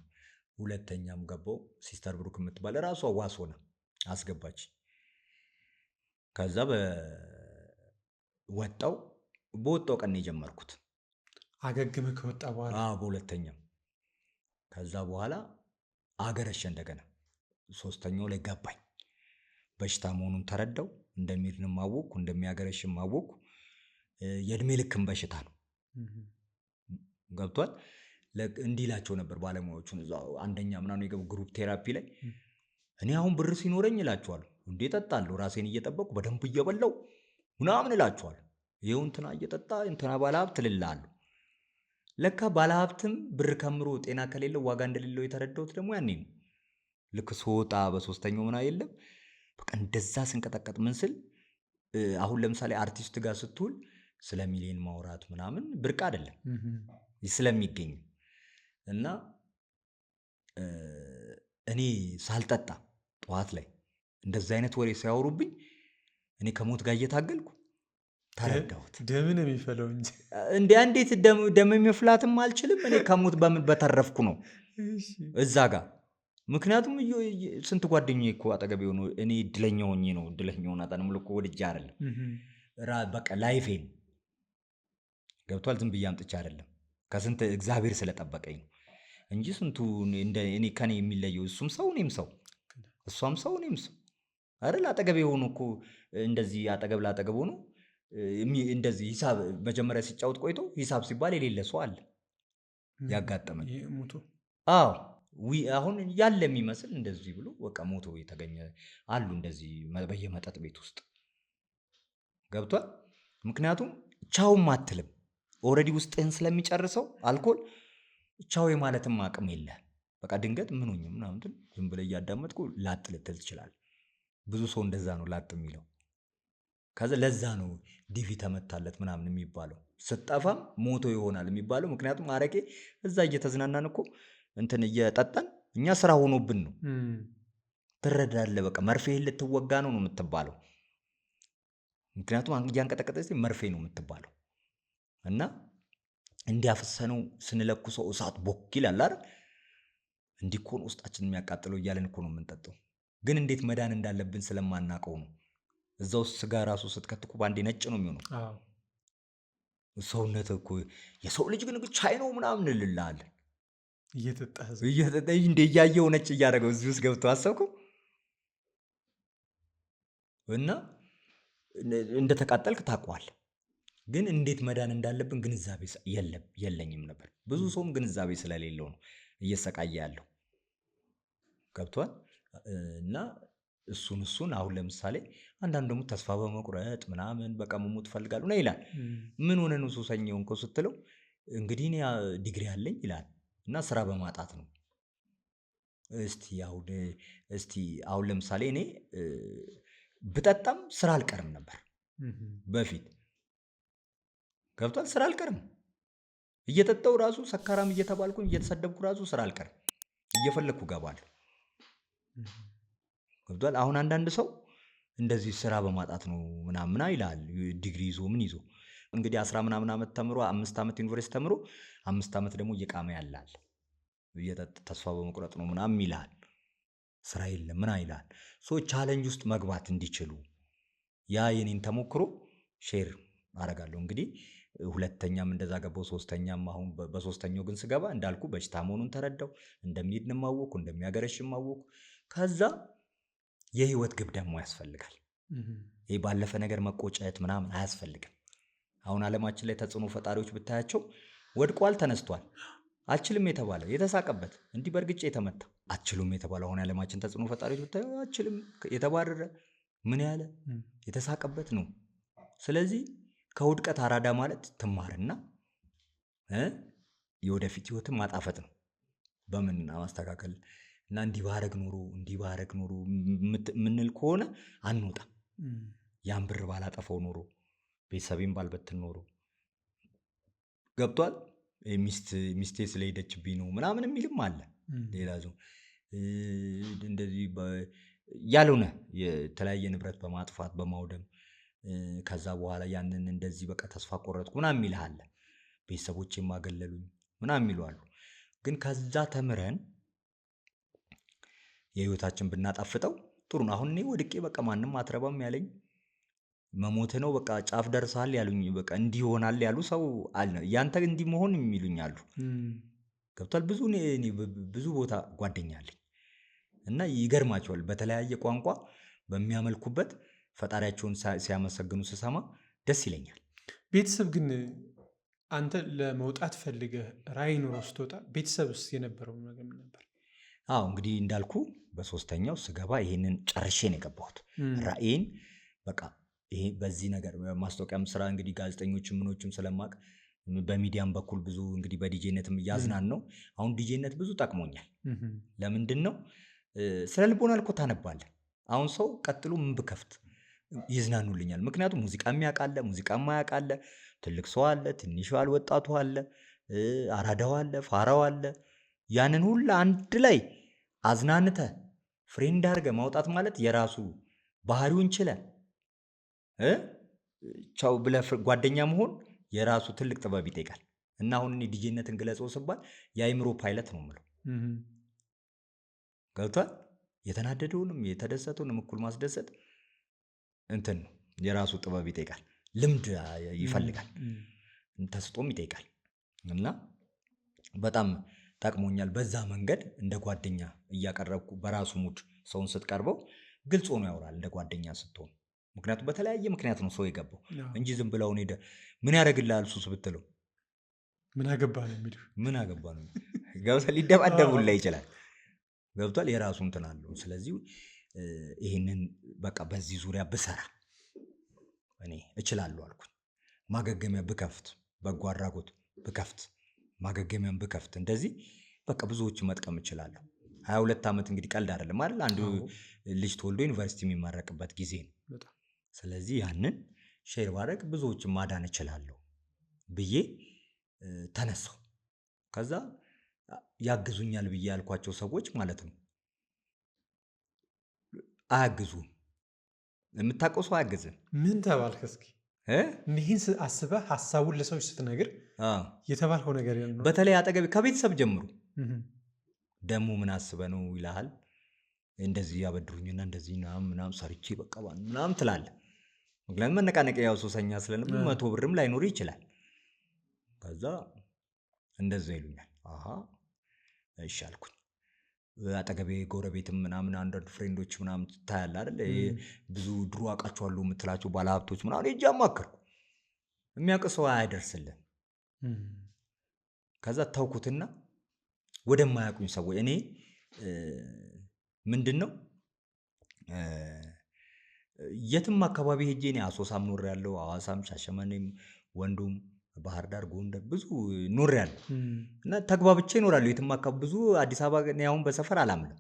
ሁለተኛም ገባሁ። ሲስተር ብሩክ የምትባል ራሷ ዋስ ሆና አስገባች። ከዛ በወጣው ቀን ነው የጀመርኩት። አገግምህ ከወጣ በኋላ? አዎ በሁለተኛው። ከዛ በኋላ አገረሸ እንደገና። 3ኛው ላይ ገባኝ። በሽታ መሆኑን ተረዳው። እንደሚድንም አወቅኩ፣ እንደሚያገረሽም አወቅኩ። የእድሜ ልክም በሽታ ነው። ገብቷል። እንዲህ እላቸው ነበር ባለሙያዎቹን እዛው አንደኛ ምናምን የገቡ ግሩፕ ቴራፒ ላይ። እኔ አሁን ብር ሲኖረኝ እላቸዋለሁ እንዴ እጠጣለሁ፣ ራሴን እየጠበቅኩ በደንብ እየበላው ምናምን እላቸዋለሁ። ይኸው እንትና እየጠጣ እንትና ባለሀብት እልልሃለሁ። ለካ ባለሀብትም ብር ከምሮ ጤና ከሌለው ዋጋ እንደሌለው የተረዳሁት ደግሞ ያኔ ነው። ልክ ስወጣ በ3ኛው ምና የለም በቃ እንደዛ ስንቀጠቀጥ ምን ስል አሁን ለምሳሌ አርቲስት ጋር ስትውል ስለ ሚሊዮን ማውራት ምናምን ብርቅ አይደለም ስለሚገኝ እና እኔ ሳልጠጣ ጠዋት ላይ እንደዛ አይነት ወሬ ሲያወሩብኝ እኔ ከሞት ጋር እየታገልኩ ተረዳሁት። ደምን የሚፈለው እንጂ እንዴት ደም የሚፍላትም አልችልም። እኔ ከሞት በምን በተረፍኩ ነው እዛ ጋር። ምክንያቱም ስንት ጓደኛዬ እኮ አጠገቤ ሆኖ እኔ እድለኛ ሆኜ ነው። እድለኛውን አጣንም ልኮ ወድጄ አይደለም። በቃ ላይፌን ገብቷል። ዝም ብዬ አምጥቼ አይደለም፣ ከስንት እግዚአብሔር ስለጠበቀኝ ነው እንጂ ስንቱ እኔ ከኔ የሚለየው እሱም ሰው እኔም ሰው፣ እሷም ሰው እኔም ሰው አይደል። አጠገቤ ሆኖ እኮ እንደዚህ አጠገብ ላጠገብ ሆኖ እንደዚህ ሂሳብ መጀመሪያ ሲጫወት ቆይቶ ሂሳብ ሲባል የሌለ ሰው አለ ያጋጠመኝ። አዎ አሁን ያለ የሚመስል እንደዚህ ብሎ በቃ ሞቶ የተገኘ አሉ እንደዚህ በየመጠጥ ቤት ውስጥ ገብቷል። ምክንያቱም ቻውም አትልም፣ ኦልሬዲ ውስጥህን ስለሚጨርሰው አልኮል ቻው የማለትም አቅም የለ። በቃ ድንገት ምን ሆኜ ምናምን ዝም ብለህ እያዳመጥኩ ላጥ ልትል ትችላለህ። ብዙ ሰው እንደዛ ነው ላጥ የሚለው። ከዛ ለዛ ነው ዲቪ ተመታለት ምናምን የሚባለው፣ ስጠፋም ሞቶ ይሆናል የሚባለው። ምክንያቱም አረቄ እዛ እየተዝናናን እኮ እንትን እየጠጣን እኛ ስራ ሆኖብን ነው። ትረዳለህ። በቃ መርፌህን ልትወጋ ነው የምትባለው። ምክንያቱም እያንቀጠቀጠ መርፌ ነው የምትባለው። እና እንዲያፈሰነው ስንለኩሰው እሳት ቦክ ይላል አይደል? እንዲህ እኮ ነው ውስጣችን የሚያቃጥለው እያለን እኮ ነው የምንጠጣው። ግን እንዴት መዳን እንዳለብን ስለማናውቀው ነው። እዛ ውስጥ ስጋ ራሱ ስትከትኩ በአንዴ ነጭ ነው የሚሆነው። ሰውነት እኮ የሰው ልጅ ግን ቻይ ነው ምናምን እንልልሃለን። እየጠጣህ እንደ እያየው ነጭ እያደረገው እዚህ ውስጥ ገብቶ አሰብኩ እና እንደተቃጠልክ ታውቀዋለህ። ግን እንዴት መዳን እንዳለብን ግንዛቤ የለኝም ነበር። ብዙ ሰውም ግንዛቤ ስለሌለው ነው እየሰቃየ ያለው። ገብቷል። እና እሱን አሁን ለምሳሌ አንዳንድ ደግሞ ተስፋ በመቁረጥ ምናምን በቃ መሞት እፈልጋለሁ ነው ይላል። ምን ሆነ ነው ሱሰኛ ሆንከው ስትለው እንግዲህ እኔ ዲግሪ አለኝ ይላል እና ስራ በማጣት ነው። እስቲ አሁን ለምሳሌ እኔ ብጠጣም ስራ አልቀርም ነበር በፊት። ገብቷል። ስራ አልቀርም እየጠጣው ራሱ ሰካራም እየተባልኩኝ እየተሰደብኩ ራሱ ስራ አልቀርም እየፈለግኩ ገባለሁ። ገብቷል። አሁን አንዳንድ ሰው እንደዚህ ስራ በማጣት ነው ምናምና ይላል። ዲግሪ ይዞ ምን ይዞ እንግዲህ 10 ምናምን ዓመት ተምሮ 5 ዓመት ዩኒቨርሲቲ ተምሮ 5 ዓመት ደግሞ እየቃመ ያላል ተስፋ በመቁረጥ ነው ምናምን ይላል። ስራ የለም ምና ይላል። ቻሌንጅ ውስጥ መግባት እንዲችሉ ያ የኔን ተሞክሮ ሼር አደርጋለሁ። እንግዲህ ሁለተኛም እንደዛ ገባው፣ ሶስተኛም አሁን በሶስተኛው ግን ስገባ እንዳልኩ በሽታ መሆኑን ተረዳው። እንደሚሄድንም አወኩ፣ እንደሚያገረሽም አወኩ። ከዛ የህይወት ግብ ደግሞ ያስፈልጋል። ይህ ባለፈ ነገር መቆጨት ምናምን አያስፈልግም። አሁን ዓለማችን ላይ ተጽዕኖ ፈጣሪዎች ብታያቸው ወድቋል፣ ተነስቷል። አችልም የተባለ የተሳቀበት እንዲህ በእርግጫ የተመታ አችሉም የተባለ አሁን ዓለማችን ተጽዕኖ ፈጣሪዎች ብታዩ አችልም የተባረረ ምን ያለ የተሳቀበት ነው። ስለዚህ ከውድቀት አራዳ ማለት ትማርና የወደፊት ህይወትን ማጣፈጥ ነው። በምን ማስተካከል እና እንዲህ ባረግ ኖሮ ምንል ከሆነ አንወጣም። ያን ብር ባላጠፈው ኖሮ ቤተሰቤን ባልበትን ኖሮ ገብቷል። ሚስቴ ስለሄደችብኝ ነው ምናምን የሚልም አለ። ሌላ ሰው እንደዚህ ያልሆነ የተለያየ ንብረት በማጥፋት በማውደም ከዛ በኋላ ያንን እንደዚህ በቃ ተስፋ ቆረጥኩ ምናምን የሚልህ አለ። ቤተሰቦቼም አገለሉኝ ምናምን የሚሉ አሉ። ግን ከዛ ተምረን የህይወታችን ብናጣፍጠው ጥሩ ነው። አሁን እኔ ወድቄ በቃ ማንም አትረባም ያለኝ መሞት ነው በቃ ጫፍ ደርሰሃል ያሉኝ በቃ እንዲህ ይሆናል ያሉ ሰው አለ። ያንተ እንዲህ መሆን የሚሉኝ አሉ። ገብቷል። ብዙ ቦታ ጓደኛ አለኝ እና ይገርማቸዋል። በተለያየ ቋንቋ በሚያመልኩበት ፈጣሪያቸውን ሲያመሰግኑ ስሰማ ደስ ይለኛል። ቤተሰብ ግን አንተ ለመውጣት ፈልገህ ራዕይ ኑሮ ስትወጣ ቤተሰብስ የነበረው ነገር ምን ነበር? አዎ እንግዲህ እንዳልኩ በሶስተኛው ስገባ ይሄንን ጨርሼ ነው የገባሁት። ራዕይን በቃ ይሄ በዚህ ነገር ማስታወቂያም ስራ እንግዲህ ጋዜጠኞችም ምኖችም ስለማቅ በሚዲያም በኩል ብዙ እንግዲህ በዲጄነትም እያዝናን ነው። አሁን ዲጄነት ብዙ ጠቅሞኛል። ለምንድን ነው? ስለ ልቦና እኮ ታነባለህ። አሁን ሰው ቀጥሎ ምን ብከፍት ይዝናኑልኛል። ምክንያቱም ሙዚቃ የሚያውቃለ፣ ሙዚቃ የማያውቃለ፣ ትልቅ ሰው አለ፣ ትንሹ አለ፣ ወጣቱ አለ፣ አራዳው አለ፣ ፋራው አለ። ያንን ሁላ አንድ ላይ አዝናንተ ፍሬንድ አድርገህ ማውጣት ማለት የራሱ ባህሪውን ችለ ቻው ብለህ ጓደኛ መሆን የራሱ ትልቅ ጥበብ ይጠይቃል። እና አሁን እኔ ዲጄነትን ግለጸው ስባል የአይምሮ ፓይለት ነው የምለው። ገብቷል። የተናደደውንም የተደሰተውንም እኩል ማስደሰት እንትን ነው የራሱ ጥበብ ይጠይቃል። ልምድ ይፈልጋል፣ ተስጦም ይጠይቃል። እና በጣም ጠቅሞኛል። በዛ መንገድ እንደ ጓደኛ እያቀረብኩ በራሱ ሙድ ሰውን ስትቀርበው ግልጽ ሆኖ ያወራል እንደ ጓደኛ ስትሆን። ምክንያቱም በተለያየ ምክንያት ነው ሰው የገባው እንጂ ዝም ብለውን ሄደ ምን ያደርግልሃል ሱስ ብትለው ምን አገባ ነው የሚለው። ምን አገባ ነው ገብቷል። ሊደባደቡላ ይችላል። ገብቷል። የራሱ እንትን አለው። ስለዚህ ይሄንን በቃ በዚህ ዙሪያ ብሰራ እኔ እችላለሁ አልኩኝ። ማገገሚያ ብከፍት፣ በጎ አድራጎት ብከፍት፣ ማገገሚያን ብከፍት እንደዚህ በቃ ብዙዎች መጥቀም እችላለሁ። 22 ዓመት እንግዲህ ቀልድ አይደለም አይደል? አንዱ ልጅ ተወልዶ ዩኒቨርሲቲ የሚመረቅበት ጊዜ ነው። ስለዚህ ያንን ሼር ባደርግ ብዙዎችን ማዳን እችላለሁ ብዬ ተነሳሁ። ከዛ ያግዙኛል ብዬ ያልኳቸው ሰዎች ማለት ነው አያግዙም። የምታውቀው ሰው አያግዝም። ምን ተባልክ? እስኪ ይህን አስበህ ሀሳቡን ለሰዎች ስትነግር የተባልከው ነገር ነው። በተለይ አጠገቤ ከቤተሰብ ጀምሮ ደግሞ ምን አስበህ ነው ይልሃል። እንደዚህ ያበድሩኝና እንደዚህ ምናምን ሰርቼ በቃ ምናምን ትላለህ። ምክንያቱም መነቃነቂያ ያው ሱሰኛ ስለነበር 100 ብርም ላይኖር ይችላል። ከዛ እንደዛ ይሉኛል። አሃ እሺ አልኩኝ። አጠገቤ ጎረቤትም ምናምን አንዳንድ ፍሬንዶች ምናምን ታያለህ አይደል? ብዙ ድሮ አውቃቸዋለሁ የምትላቸው ባለሀብቶች ምናምን ሄጄ አማከርኩ። የሚያውቅ ሰው አያደርስልህም። ከዛ ተውኩትና ወደማያውቁኝ ሰዎች እኔ ምንድን ነው የትም አካባቢ ሄጄ እኔ አሶሳም ኖሬያለሁ፣ ሐዋሳም፣ ሻሸመኔም፣ ወንዱም፣ ባህር ዳር፣ ጎንደር ብዙ ኖሬያለሁ እና ተግባብቼ እኖራለሁ የትም አካባቢ። ብዙ አዲስ አበባ እኔ አሁን በሰፈር አላምንም።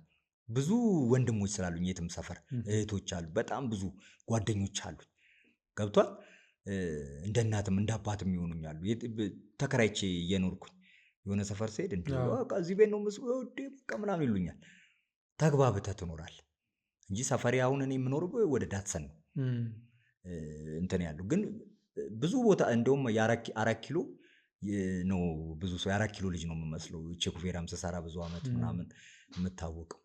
ብዙ ወንድሞች ስላሉኝ የትም ሰፈር እህቶች አሉ፣ በጣም ብዙ ጓደኞች አሉኝ። ገብቷል። እንደ እናትም እንደ አባትም ይሆኑኛሉ። ተከራይቼ እየኖርኩኝ የሆነ ሰፈር ስሄድ እንዴ በቃ እዚህ ቤት ነው የምስበው እንዴ በቃ ምናምን ይሉኛል። ተግባብተህ ትኖራለህ እንጂ ሰፈሬ አሁን እኔ የምኖረው ወደ ዳትሰን ነው እንትን ያለው ግን ብዙ ቦታ እንደውም የአራት ኪሎ ነው ብዙ ሰው የአራት ኪሎ ልጅ ነው የምመስለው ቼኩፌራም ስሰራ ብዙ ዓመት ምናምን የምታወቀው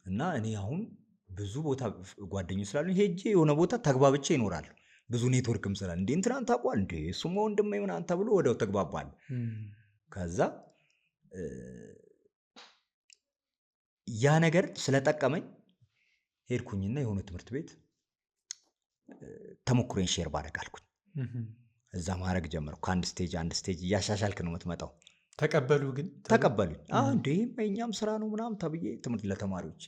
እና እኔ አሁን ብዙ ቦታ ጓደኞች ስላሉኝ ሄጄ የሆነ ቦታ ተግባብቼ ይኖራለሁ። ብዙ ኔትወርክም ስላለ እንዴ እንትናን ታውቀዋል እንዴ እሱማ ወንድሜ ምናምን ተብሎ ወዲያው ተግባባለሁ። ከዛ ያ ነገር ስለጠቀመኝ ሄድኩኝና የሆነ ትምህርት ቤት ተሞክሮኝ ሼር ባደርግ አልኩኝ። እዛ ማድረግ ጀመርኩ። ከአንድ ስቴጅ እያሻሻልክ ነው የምትመጣው። ተቀበሉ ግን ተቀበሉኝ። እንዴ የእኛም ስራ ነው ምናምን ተብዬ ትምህርት ለተማሪዎች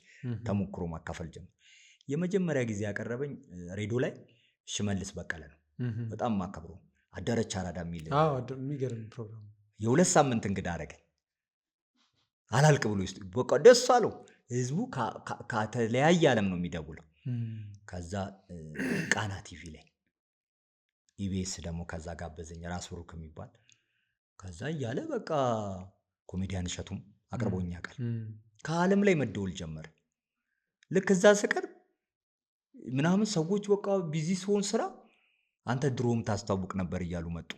ተሞክሮ ማካፈል ጀመር። የመጀመሪያ ጊዜ ያቀረበኝ ሬዲዮ ላይ ሽመልስ በቀለ ነው። በጣም ማከብረው አዳረች አራዳ የሚል የሚገርም ፕሮግራም የ2 ሳምንት እንግዳ አደረገኝ። አላልቅ ብሎ በቃ ደስ አለው። ህዝቡ ከተለያየ ዓለም ነው የሚደውለው። ከዛ ቃና ቲቪ ላይ ኢቢኤስ ደግሞ ከዛ ጋበዘኝ ራስ ብሩክ የሚባል ከዛ እያለ በቃ ኮሜዲያን እሸቱም አቅርቦኝ ያውቃል። ከዓለም ላይ መደወል ጀመረ። ልክ እዛ ስቀርብ ምናምን ሰዎች በቃ ቢዚ ሲሆን ስራ አንተ ድሮም ታስታውቅ ነበር እያሉ መጡ።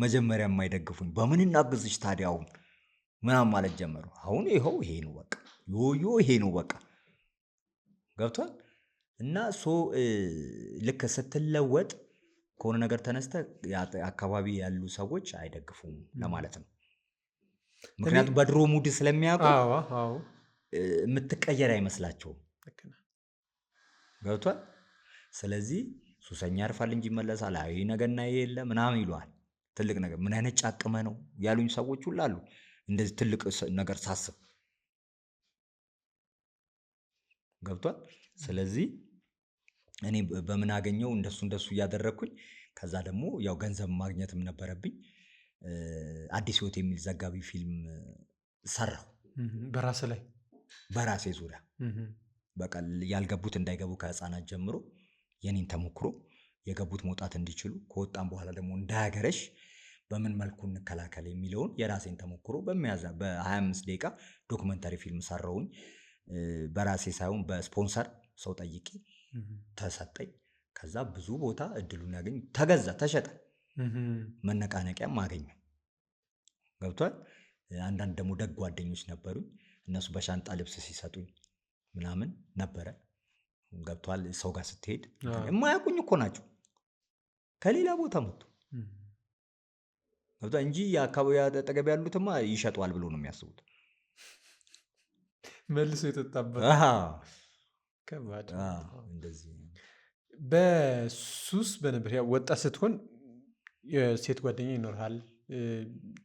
መጀመሪያ የማይደግፉኝ በምን እናግዝሽ ታዲያ አሁን ምናምን ማለት ጀመሩ። አሁን ይኸው ይሄ ነው በቃ ዮዮ ይሄ ነው በቃ ገብቷል። እና ልክ ስትለወጥ ከሆነ ነገር ተነስተ አካባቢ ያሉ ሰዎች አይደግፉም ለማለት ነው። ምክንያቱም በድሮ ሙድ ስለሚያውቁ የምትቀየር አይመስላቸውም። ገብቷል። ስለዚህ ሱሰኛ ያርፋል እንጂ ይመለሳል፣ አይ ነገና የለ ምናምን ይለዋል። ትልቅ ነገር ምን አይነት ጫቅመ ነው ያሉኝ ሰዎች ሁሉ አሉ። እንደዚህ ትልቅ ነገር ሳስብ ገብቷል። ስለዚህ እኔ በምን አገኘው እንደሱ እያደረግኩኝ ከዛ ደግሞ ያው ገንዘብ ማግኘትም ነበረብኝ። አዲስ ህይወት የሚል ዘጋቢ ፊልም ሰራሁ በራሴ ዙሪያ በቃ ያልገቡት እንዳይገቡ ከህፃናት ጀምሮ የኔን ተሞክሮ የገቡት መውጣት እንዲችሉ ከወጣም በኋላ ደግሞ እንዳያገረሽ በምን መልኩ እንከላከል የሚለውን የራሴን ተሞክሮ በ25 ደቂቃ ዶክመንታሪ ፊልም ሰራሁኝ። በራሴ ሳይሆን በስፖንሰር ሰው ጠይቄ ተሰጠኝ። ከዛ ብዙ ቦታ እድሉን ያገኝ ተገዛ፣ ተሸጠ፣ መነቃነቂያም አገኘው። ገብቷል። አንዳንድ ደግሞ ደግ ጓደኞች ነበሩኝ። እነሱ በሻንጣ ልብስ ሲሰጡኝ ምናምን ነበረ። ገብቷል። ሰው ጋር ስትሄድ የማያውቁኝ እኮ ናቸው ከሌላ ቦታ መጡ እንጂ የአካባቢ አጠገብ ያሉትማ ይሸጧል ብሎ ነው የሚያስቡት። መልሶ የጠጣበት ከባድ እንደዚህ በሱስ በነበር ወጣት ስትሆን የሴት ጓደኛ ይኖርሃል፣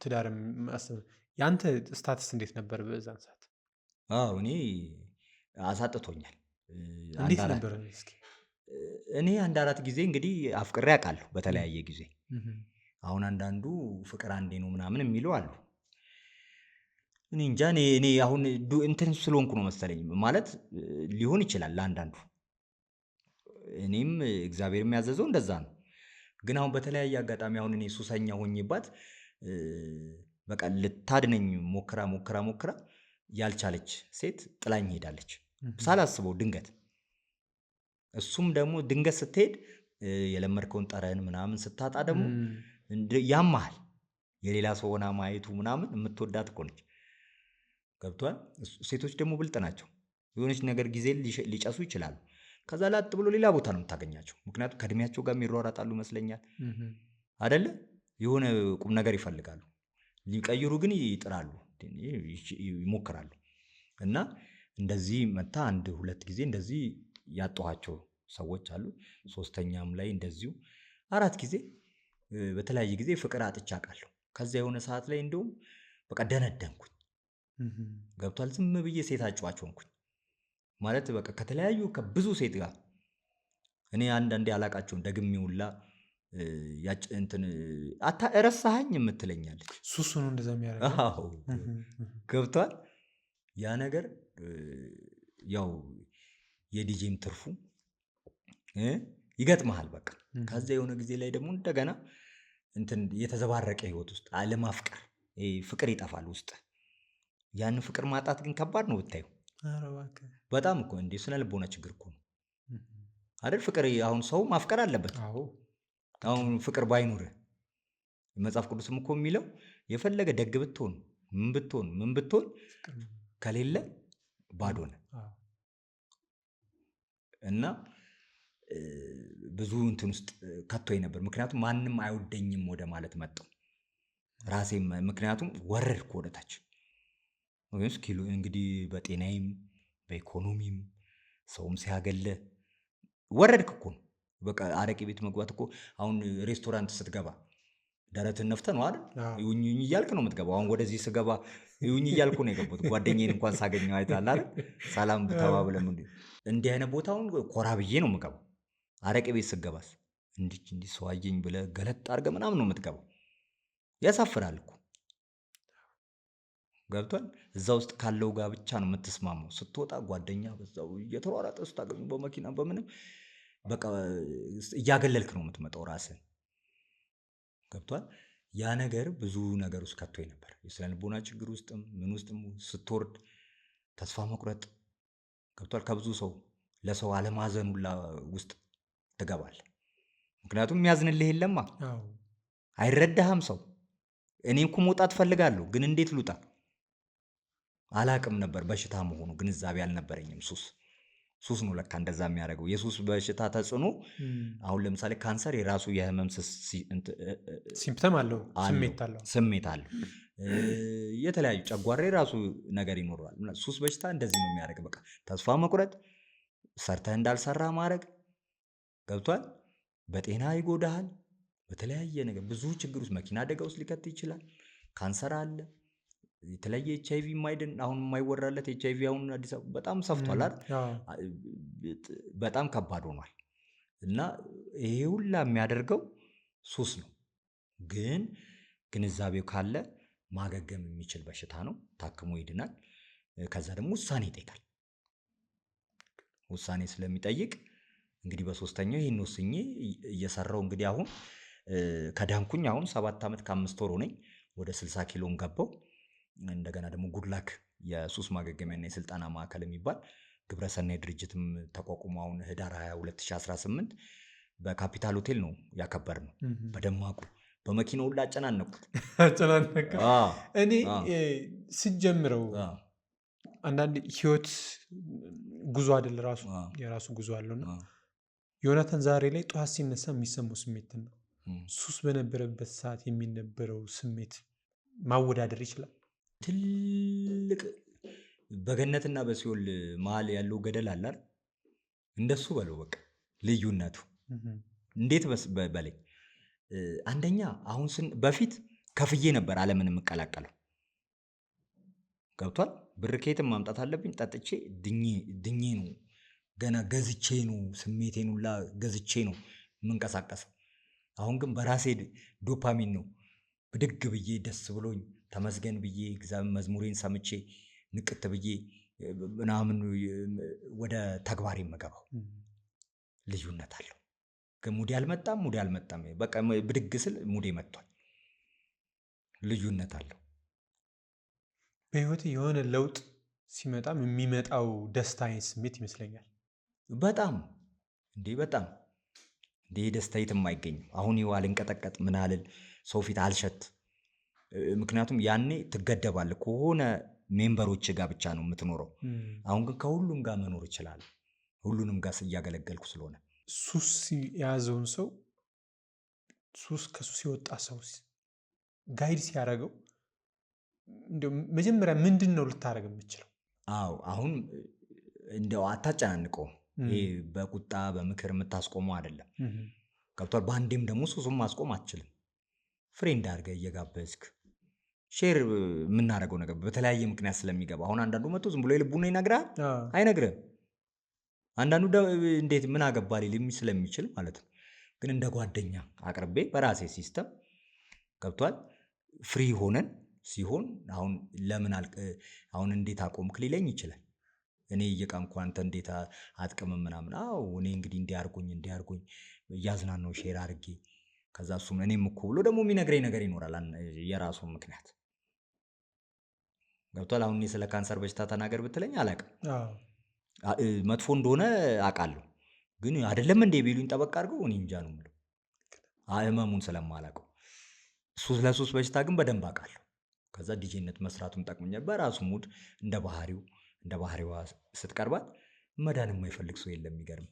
ትዳርም ማሰብ። ያንተ ስታትስ እንዴት ነበር በዛን ሰዓት? እኔ አሳጥቶኛል። እንዴት ነበር? እኔ 1-4 ጊዜ እንግዲህ አፍቅሬ አውቃለሁ በተለያየ ጊዜ። አሁን አንዳንዱ ፍቅር አንዴ ነው ምናምን የሚለው አሉ። እኔ እንጃ። እኔ አሁን እንትን ስለሆንኩ ነው መሰለኝ ማለት ሊሆን ይችላል ለአንዳንዱ። እኔም እግዚአብሔር የሚያዘዘው እንደዛ ነው። ግን አሁን በተለያየ አጋጣሚ አሁን እኔ ሱሰኛ ሆኜባት በቃ ልታድነኝ ሞክራ ያልቻለች ሴት ጥላኝ ሄዳለች ሳላስበው ድንገት። እሱም ደግሞ ድንገት ስትሄድ የለመድከውን ጠረን ምናምን ስታጣ ደግሞ ያማሃል። የሌላ ሰው ሆና ማየቱ ምናምን የምትወዳት እኮ ነች። ገብቷል። ሴቶች ደግሞ ብልጥ ናቸው። የሆነች ነገር ጊዜ ሊጨሱ ይችላሉ። ከዛ ላጥ ብሎ ሌላ ቦታ ነው የምታገኛቸው። ምክንያቱም ከእድሜያቸው ጋር የሚሯራጣሉ ይመስለኛል አይደለ? የሆነ ቁም ነገር ይፈልጋሉ። ሊቀይሩ ግን ይጥራሉ፣ ይሞክራሉ። እና እንደዚህ መታ 1-2 ጊዜ እንደዚህ ያጣኋቸው ሰዎች አሉ። 3ኛም ላይ እንደዚሁ 4 ጊዜ በተለያየ ጊዜ ፍቅር አጥቼ አውቃለሁ። ከዛ የሆነ ሰዓት ላይ እንደውም በቃ ደነደንኩኝ። ገብቷል። ዝም ብዬ ሴት አጫዋች ሆንኩኝ ማለት በቃ ከተለያዩ ከብዙ ሴት ጋር እኔ አንዳንዴ አላቃቸውም ደግሜ ሁላ እንትን ረሳኸኝ የምትለኛለች። ሱሱ ነው እንደዛ የሚያደርገው። አዎ ገብቷል። ያ ነገር ያው የዲጄም ትርፉ ይገጥመሃል በቃ። ከዛ የሆነ ጊዜ ላይ ደግሞ እንደገና እንትን የተዘባረቀ ህይወት ውስጥ አለማፍቀር፣ ፍቅር ይጠፋል ውስጥ። ያን ፍቅር ማጣት ግን ከባድ ነው ብታዩ። በጣም እኮ እንዴ ስነ ልቦና ችግር እኮ ነው አይደል? ፍቅር አሁን ሰው ማፍቀር አለበት። አሁን ፍቅር ባይኖርህ መጽሐፍ ቅዱስም እኮ የሚለው የፈለገ ደግ ብትሆን ምን ብትሆን ከሌለ ባዶ ነህ። እና ብዙ እንትን ውስጥ ከቶኝ ነበር። ምክንያቱም ማንም አይወደኝም ወደ ማለት መጣሁ ራሴም። ምክንያቱም ወረድኩ ወደታች። ኪሎ እንግዲህ በጤናዬም በኢኮኖሚም ሰውም ሲያገለ ወረድክ እኮ ነው በቃ። አረቄ ቤት መግባት እኮ አሁን ሬስቶራንት ስትገባ ደረትን ነፍተህ ነው አይደል? ይሁኝ እያልክ ነው የምትገባው። አሁን ወደዚህ ስገባ ይሁኝ እያልኩ ነው የገባሁት። ጓደኛዬን እንኳን ሳገኘው አይተሃል አይደል? ሰላም ተባብለን እንዲህ አይነት ቦታውን ኮራ ብዬ ነው የምገባው። አረቄ ቤት ስትገባስ እንዲህ ሰው አየኝ ብለህ ገለጥ አድርገህ ምናምን ነው የምትገባው። ያሳፍራል እኮ ገብቷል። እዛ ውስጥ ካለው ጋር ብቻ ነው የምትስማማው። ስትወጣ ጓደኛ በዛው እየተሯሯጠ ስታገኙ በመኪና በምንም በቃ እያገለልክ ነው የምትመጣው ራስን። ገብቷል። ያ ነገር ብዙ ነገር ውስጥ ከቶኝ ነበር። የስነ ልቦና ችግር ውስጥም ምን ውስጥም ስትወርድ ተስፋ መቁረጥ ገብቷል። ከብዙ ሰው ለሰው አለማዘን ሁላ ውስጥ ትገባለህ። ምክንያቱም የሚያዝንልህ የለማ፣ አይረዳህም ሰው። እኔ እኮ መውጣት ፈልጋለሁ ግን እንዴት ልውጣ አላቅም ነበር። በሽታ መሆኑ ግንዛቤ አልነበረኝም። ሱስ ነው ለካ እንደዛ የሚያደርገው። የሱስ በሽታ ተጽዕኖ አሁን ለምሳሌ ካንሰር የራሱ የህመም ሲምፕተም አለው፣ ስሜት አለው። የተለያዩ ጨጓራ የራሱ ነገር ይኖረዋል። ሱስ በሽታ እንደዚህ ነው የሚያደርግ። በቃ ተስፋ መቁረጥ፣ ሰርተህ እንዳልሰራ ማድረግ ገብቷል። በጤና ይጎዳሃል። በተለያየ ነገር ብዙ ችግር ውስጥ መኪና አደጋ ውስጥ ሊከት ይችላል። ካንሰር አለ። የተለያየ ኤችአይቪ የማይድን አሁን የማይወራለት ኤችአይቪ አሁን አዲስ አበባ በጣም ሰፍቷል አይደል? በጣም ከባድ ሆኗል። እና ይሄ ሁላ የሚያደርገው ሱስ ነው። ግን ግንዛቤው ካለ ማገገም የሚችል በሽታ ነው። ታክሞ ይድናል። ከዛ ደግሞ ውሳኔ ይጠይቃል። ውሳኔ ስለሚጠይቅ እንግዲህ በ3ኛው ይህን ወስኜ እየሰራው እንግዲህ አሁን ከዳንኩኝ አሁን 7 ዓመት ከ5 ወር ሆነኝ። ወደ 60 ኪሎን ገባው። እንደገና ደግሞ ጉድላክ የሱስ ማገገሚያና የስልጠና ማዕከል የሚባል ግብረሰናይ ድርጅትም ተቋቁሞ አሁን ህዳር 22 2018 በካፒታል ሆቴል ነው ያከበርነው በደማቁ። በመኪናው ሁላ አጨናነቁት። እኔ ስጀምረው አንዳንድ ህይወት ጉዞ አይደል ራሱ የራሱ ጉዞ አለውና ዮናታን ዛሬ ላይ ጠዋት ሲነሳ የሚሰማው ስሜት ነው ሱስ በነበረበት ሰዓት የሚነበረው ስሜት ማወዳደር ይችላል? ትልቅ በገነትና በሲኦል መሀል ያለው ገደል አለ አይደል? እንደሱ በለው በቃ ልዩነቱ እንዴት በለኝ። አንደኛ አሁን በፊት ከፍዬ ነበር ዓለምን የምቀላቀለው። ገብቷል። ብር ከየትም ማምጣት አለብኝ። ጠጥቼ ድኜ ነው ገና ገዝቼ ነው ስሜቴን ሁላ ገዝቼ ነው የምንቀሳቀሰው። አሁን ግን በራሴ ዶፓሚን ነው ብድግ ብዬ ደስ ብሎኝ ተመስገን ብዬ እግዚአብሔር መዝሙሬን ሰምቼ ንቅት ብዬ ምናምን ወደ ተግባር የምገባው። ልዩነት አለው። ግን ሙዴ አልመጣም። በቃ ብድግ ስል ሙዴ መጥቷል። ልዩነት አለው። በህይወት የሆነ ለውጥ ሲመጣም የሚመጣው ደስታ ስሜት ይመስለኛል። በጣም ደስታ የትም አይገኝም። አሁን ይኸው አልንቀጠቀጥ ምን አልል ሰው ፊት አልሸት። ምክንያቱም ያኔ ትገደባለህ ከሆነ ሜምበሮች ጋር ብቻ ነው የምትኖረው። አሁን ግን ከሁሉም ጋር መኖር ይችላል። ሁሉንም ጋር እያገለገልኩ ስለሆነ ሱስ የያዘውን ሰው ከሱስ የወጣ ሰው ጋይድ ሲያደርገው እንደው መጀመሪያ ምንድነው ልታደርግ የምትችለው? አዎ አሁን እንደው አታጨናንቀው። ይሄ በቁጣ በምክር የምታስቆመው አይደለም። ገብቷል። በአንዴም ደግሞ ሱሱን ማስቆም አትችልም። ፍሬንድ አድርገህ እየጋበዝክ ሼር የምናደርገው ነገር በተለያየ ምክንያት ስለሚገባ አሁን አንዳንዱ መጥቶ ዝም ብሎ የልቡን ይነግራል አይነግርም። አንዳንዱ እንዴት ምን አገባ ሊል ስለሚችል ማለት ነው። ግን እንደ ጓደኛ አቅርቤ በራሴ ሲስተም ገብቷል ፍሪ ሆነን ሲሆን አሁን ለምን አሁን እንዴት አቆምክ ሊለኝ ይችላል። እኔ እየቃምኩ አንተ እንዴት አትቅምም ምናምን። አዎ እኔ እንግዲህ እንዲያርጉኝ እያዝናናው ሼር አድርጌ ከዛ እሱም እኔም እኮ ብሎ ደግሞ የሚነግረኝ ነገር ይኖራል የራሱን ምክንያት ገብቷል። አሁን እኔ ስለ ካንሰር በሽታ ተናገር ብትለኝ አላውቅም። መጥፎ እንደሆነ አውቃለሁ። ግን አይደለም እንዴ ቢሉኝ ጠበቅ አድርገው እኔ እንጃ ነው የምለው ህመሙን ስለማላውቀው። ለሱስ በሽታ ግን በደንብ አውቃለሁ። ከዛ ዲጄነት መስራቱን ጠቅሞኛል። በራሱ ሙድ እንደ ባህሪዋ ስትቀርባት መዳን የማይፈልግ ሰው የለም። የሚገርም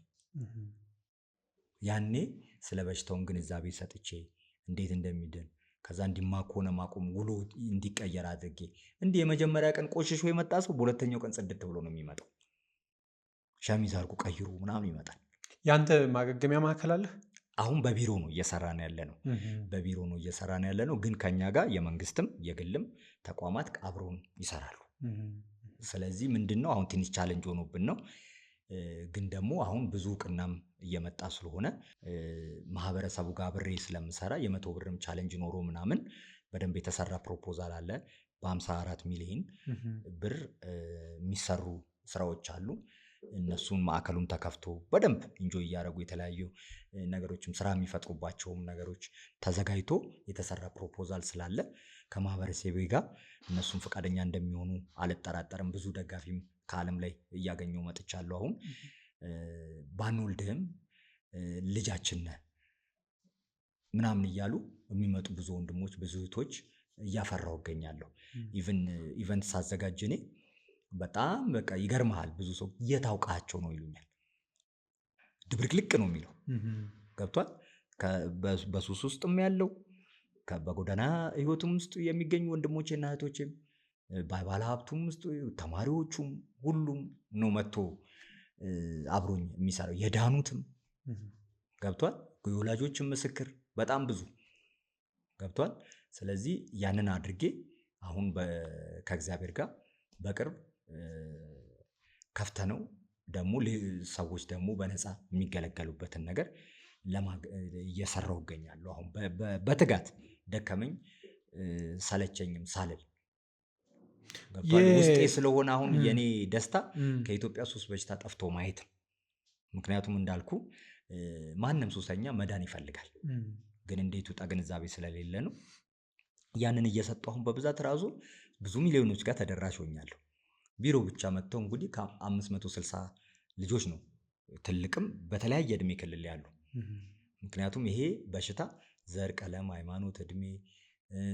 ያኔ ስለ በሽታውን ግንዛቤ ሰጥቼ እንዴት እንደሚድን ከዛ እንዲማኮነ ማቆም ውሎ እንዲቀየር አድርጌ እንዲህ የመጀመሪያ ቀን ቆሽሾ የመጣ ሰው በሁለተኛው ቀን ጽድት ብሎ ነው የሚመጣው። ሸሚዝ አድርጎ ቀይሮ ምናምን ይመጣል። ያንተ ማገገሚያ ማዕከል አለ? አሁን በቢሮ ነው እየሰራን ያለ ነው። ግን ከኛ ጋር የመንግስትም የግልም ተቋማት አብረውን ይሰራሉ። ስለዚህ ምንድነው አሁን ትንሽ ቻሌንጅ ሆኖብን ነው። ግን ደግሞ አሁን ብዙ እውቅናም እየመጣ ስለሆነ ማህበረሰቡ ጋር አብሬ ስለምሰራ የ100 ብርም ቻሌንጅ ኖሮ ምናምን በደንብ የተሰራ ፕሮፖዛል አለ። በ54 ሚሊዮን ብር የሚሰሩ ስራዎች አሉ። እነሱን ማዕከሉን ተከፍቶ በደንብ ኢንጆይ እያደረጉ የተለያዩ ነገሮችም ስራ የሚፈጥሩባቸውም ነገሮች ተዘጋጅቶ የተሰራ ፕሮፖዛል ስላለ ከማህበረሰቤ ጋር እነሱም ፈቃደኛ እንደሚሆኑ አልጠራጠርም። ብዙ ደጋፊም ከዓለም ላይ እያገኘው መጥቻለሁ። አሁን ባንወልድህም ልጃችን ነህ ምናምን እያሉ የሚመጡ ብዙ ወንድሞች ብዙ እህቶች እያፈራሁ እገኛለሁ። ኢቨንት ሳዘጋጅ እኔ በጣም በቃ ይገርምሃል ብዙ ሰው የታውቃቸው ነው ይሉኛል። ድብልቅልቅ ነው የሚለው ገብቷል። በሱስ ውስጥም ያለው በጎዳና ህይወቱም ውስጥ የሚገኙ ወንድሞቼና እህቶቼም ባለ ሀብቱም ውስጥ ተማሪዎቹም ሁሉም ነው መጥቶ አብሮኝ የሚሰራው። የዳኑትም ገብቷል። የወላጆችም ምስክር በጣም ብዙ ገብቷል። ስለዚህ ያንን አድርጌ አሁን ከእግዚአብሔር ጋር በቅርብ ከፍተነው ደግሞ ሰዎች ደግሞ በነፃ የሚገለገሉበትን ነገር እየሰራሁ እገኛለሁ። አሁን በትጋት ደከመኝ ሰለቸኝም ሳልል ውስጤ ስለሆነ አሁን የኔ ደስታ ከኢትዮጵያ ሱስ በሽታ ጠፍቶ ማየት ነው። ምክንያቱም እንዳልኩ ማንም ሱሰኛ መዳን ይፈልጋል። ግን እንዴት ውጣ ግንዛቤ ስለሌለ ነው። ያንን እየሰጠሁ አሁን በብዛት ራሱ ብዙ ሚሊዮኖች ጋር ተደራሽ ሆኛለሁ። ቢሮ ብቻ መጥተው እንግዲህ ከ560 ልጆች ነው ትልቅም በተለያየ እድሜ ክልል ያሉ። ምክንያቱም ይሄ በሽታ ዘር፣ ቀለም፣ ሃይማኖት፣ እድሜ፣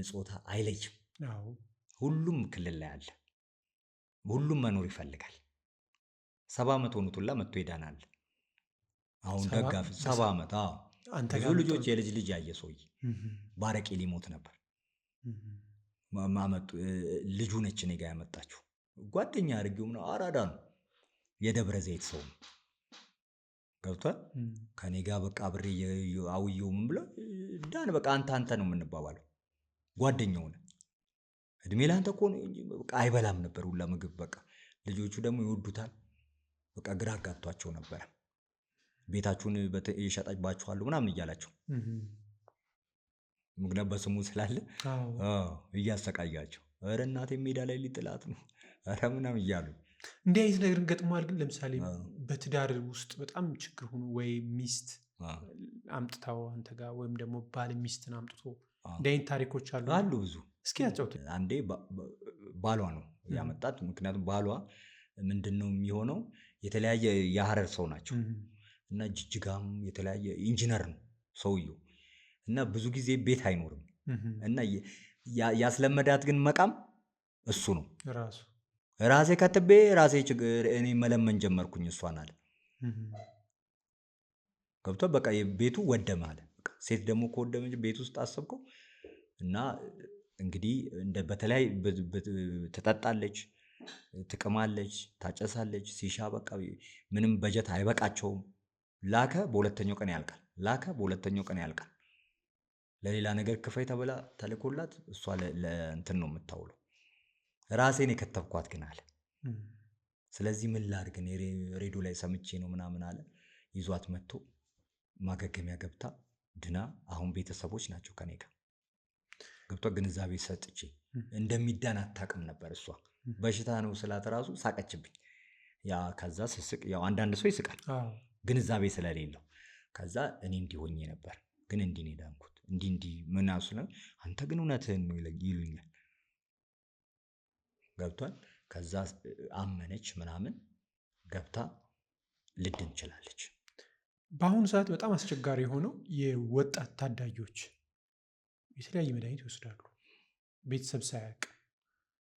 ጾታ አይለይም። ሁሉም ክልል ላይ አለ። ሁሉም መኖር ይፈልጋል። 70 ዓመት ሆኑት ሁላ መጥቶ ይዳናል። አሁን ደጋፊ 70 ዓመት ብዙ ልጆች የልጅ ልጅ ያየ ሰውዬ ባረቄ ሊሞት ነበር። ልጁ ነች እኔ ጋ ያመጣችው ጓደኛ አድርጌው ነው። አራዳ ነው። የደብረ ዘይት ሰው ነው። ገብቷል። ከኔ ጋር በቃ አብሬ አውየው ምን ብለው ዳን በቃ አንተ ነው የምንባባለው። ጓደኛው ነው። እድሜ ላንተ እኮ ነው እንጂ በቃ አይበላም ነበር ሁላ ምግብ። በቃ ልጆቹ ደግሞ ይወዱታል። በቃ ግራ አጋብቷቸው ነበር። ቤታችሁን ይሸጣባችኋለሁ ምናምን እያላቸው ምክንያት በስሙ ስላለ እያሰቃያቸው ኧረ እናቴ ሜዳ ላይ ሊጥላት ነው ኧረ ምናምን እያሉ እንዲህ አይነት ነገር ገጥሟል። ግን ለምሳሌ በትዳር ውስጥ በጣም ችግር ሆኖ ወይ ሚስት አምጥታው አንተ ጋር ወይም ደግሞ ባል ሚስትን አምጥቶ እንዲህ አይነት ታሪኮች አሉ ብዙ። እስኪ ያጫውት። አንዴ ባሏ ነው ያመጣት። ምክንያቱም ባሏ ምንድነው የሚሆነው የተለያየ የሀረር ሰው ናቸው እና ጅጅጋም የተለያየ ኢንጂነር ነው ሰውየው እና ብዙ ጊዜ ቤት አይኖርም እና ያስለመዳት ግን መቃም እሱ ነው ራሴ ከትቤ ራሴ ችግር እኔ መለመን ጀመርኩኝ እሷን አለ። ገብቶ በቃ ቤቱ ወደመ አለ። ሴት ደግሞ ከወደመ ቤት ውስጥ አሰብከው እና እንግዲህ በተለይ ትጠጣለች፣ ትቅማለች፣ ታጨሳለች። ሲሻ በቃ ምንም በጀት አይበቃቸውም። ላከ በሁለተኛው ቀን ያልቃል። ለሌላ ነገር ክፈይ ተብላ ተልኮላት እሷ ለእንትን ነው የምታውለው። ራሴን የከተብኳት ግን አለ። ስለዚህ ምን ላድርግ ሬዲዮ ላይ ሰምቼ ነው ምናምን አለ። ይዟት መጥቶ ማገገሚያ ገብታ ድና አሁን ቤተሰቦች ናቸው ከኔ ጋር ገብቷ ግንዛቤ ሰጥቼ እንደሚዳን አታውቅም ነበር እሷ። በሽታ ነው ስላት ራሱ ሳቀችብኝ። ያ ከዛ ስስቅ ያው አንዳንድ ሰው ይስቃል ግንዛቤ ስለሌለው። ከዛ እኔ እንዲሆኜ ነበር ግን እንዲህ ነው የዳንኩት። እንዲህ ምን አስለ አንተ ግን እውነትህን ነው ይሉኛል። ገብቷል። ከዛ አመነች ምናምን ገብታ ልድን ችላለች። በአሁኑ ሰዓት በጣም አስቸጋሪ የሆነው የወጣት ታዳጊዎች የተለያየ መድኃኒት ይወስዳሉ ቤተሰብ ሳያውቅ።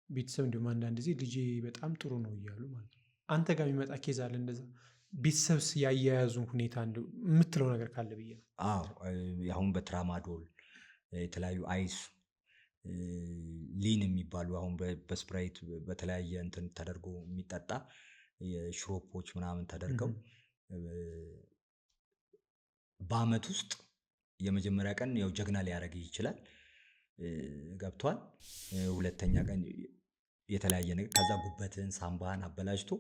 ቤተሰብ እንዲሁም አንዳንድ ጊዜ ልጄ በጣም ጥሩ ነው እያሉ ማለት ነው። አንተ ጋር የሚመጣ ኬዝ አለ እንደዛ? ቤተሰብ ያያያዙ ሁኔታ የምትለው ነገር ካለ ብዬ ነው። አሁን በትራማዶል የተለያዩ አይስ ሊን የሚባሉ አሁን በስፕራይት በተለያየ እንትን ተደርጎ የሚጠጣ የሽሮፖች ምናምን ተደርገው በአመት ውስጥ የመጀመሪያ ቀን ያው ጀግና ሊያደርግ ይችላል። ገብቷል። ሁለተኛ ቀን የተለያየ ነገር ከዛ ጉበትን ሳምባህን አበላሽቶ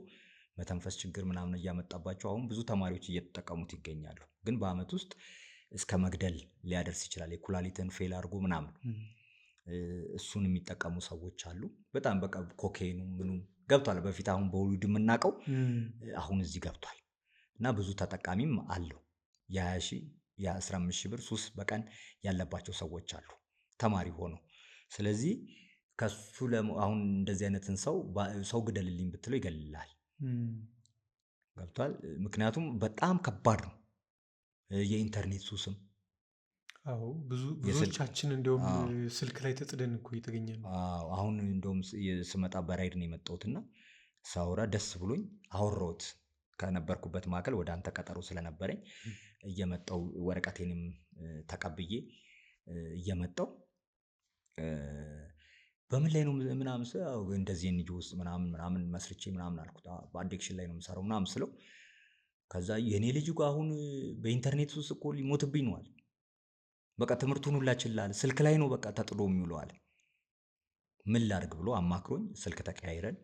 መተንፈስ ችግር ምናምን እያመጣባቸው አሁን ብዙ ተማሪዎች እየተጠቀሙት ይገኛሉ። ግን በአመት ውስጥ እስከ መግደል ሊያደርስ ይችላል። የኩላሊትን ፌል አድርጎ ምናምን እሱን የሚጠቀሙ ሰዎች አሉ። በጣም በቃ ኮኬኑ ምኑ ገብቷል። በፊት አሁን በውሉድ የምናውቀው አሁን እዚህ ገብቷል እና ብዙ ተጠቃሚም አለው። የ20 ሺህ የ15 ሺህ ብር ሱስ በቀን ያለባቸው ሰዎች አሉ ተማሪ ሆነው። ስለዚህ ከሱ አሁን እንደዚህ አይነትን ሰው ግደልልኝ ብትለው ይገልልሃል። ገብቷል። ምክንያቱም በጣም ከባድ ነው የኢንተርኔት ሱስም። ብዙዎቻችን እንደውም ስልክ ላይ ተጥደን እኮ እየተገኘ ነው። አሁን እንደውም ስመጣ በራይድ ነው የመጣሁትና ሳውራ ደስ ብሎኝ አወራሁት። ከነበርኩበት ማዕከል ወደ አንተ ቀጠሮ ስለነበረኝ እየመጣሁ ወረቀቴንም ተቀብዬ እየመጣሁ በምን ላይ ነው ምናምን እንደዚህ ኤንጂ ውስጥ ምናምን መስርቼ ምናምን አልኩት። በአዲክሽን ላይ ነው የምሰራው ምናምን ስለው ከዛ የኔ ልጅ አሁን በኢንተርኔት ውስጥ እኮ ሊሞትብኝ ነው አለ። በቃ ትምህርቱን ሁላ ችላል ስልክ ላይ ነው በቃ ተጥሎ የሚውለው አለ። ምን ላድርግ ብሎ አማክሮኝ ስልክ ተቀያይረን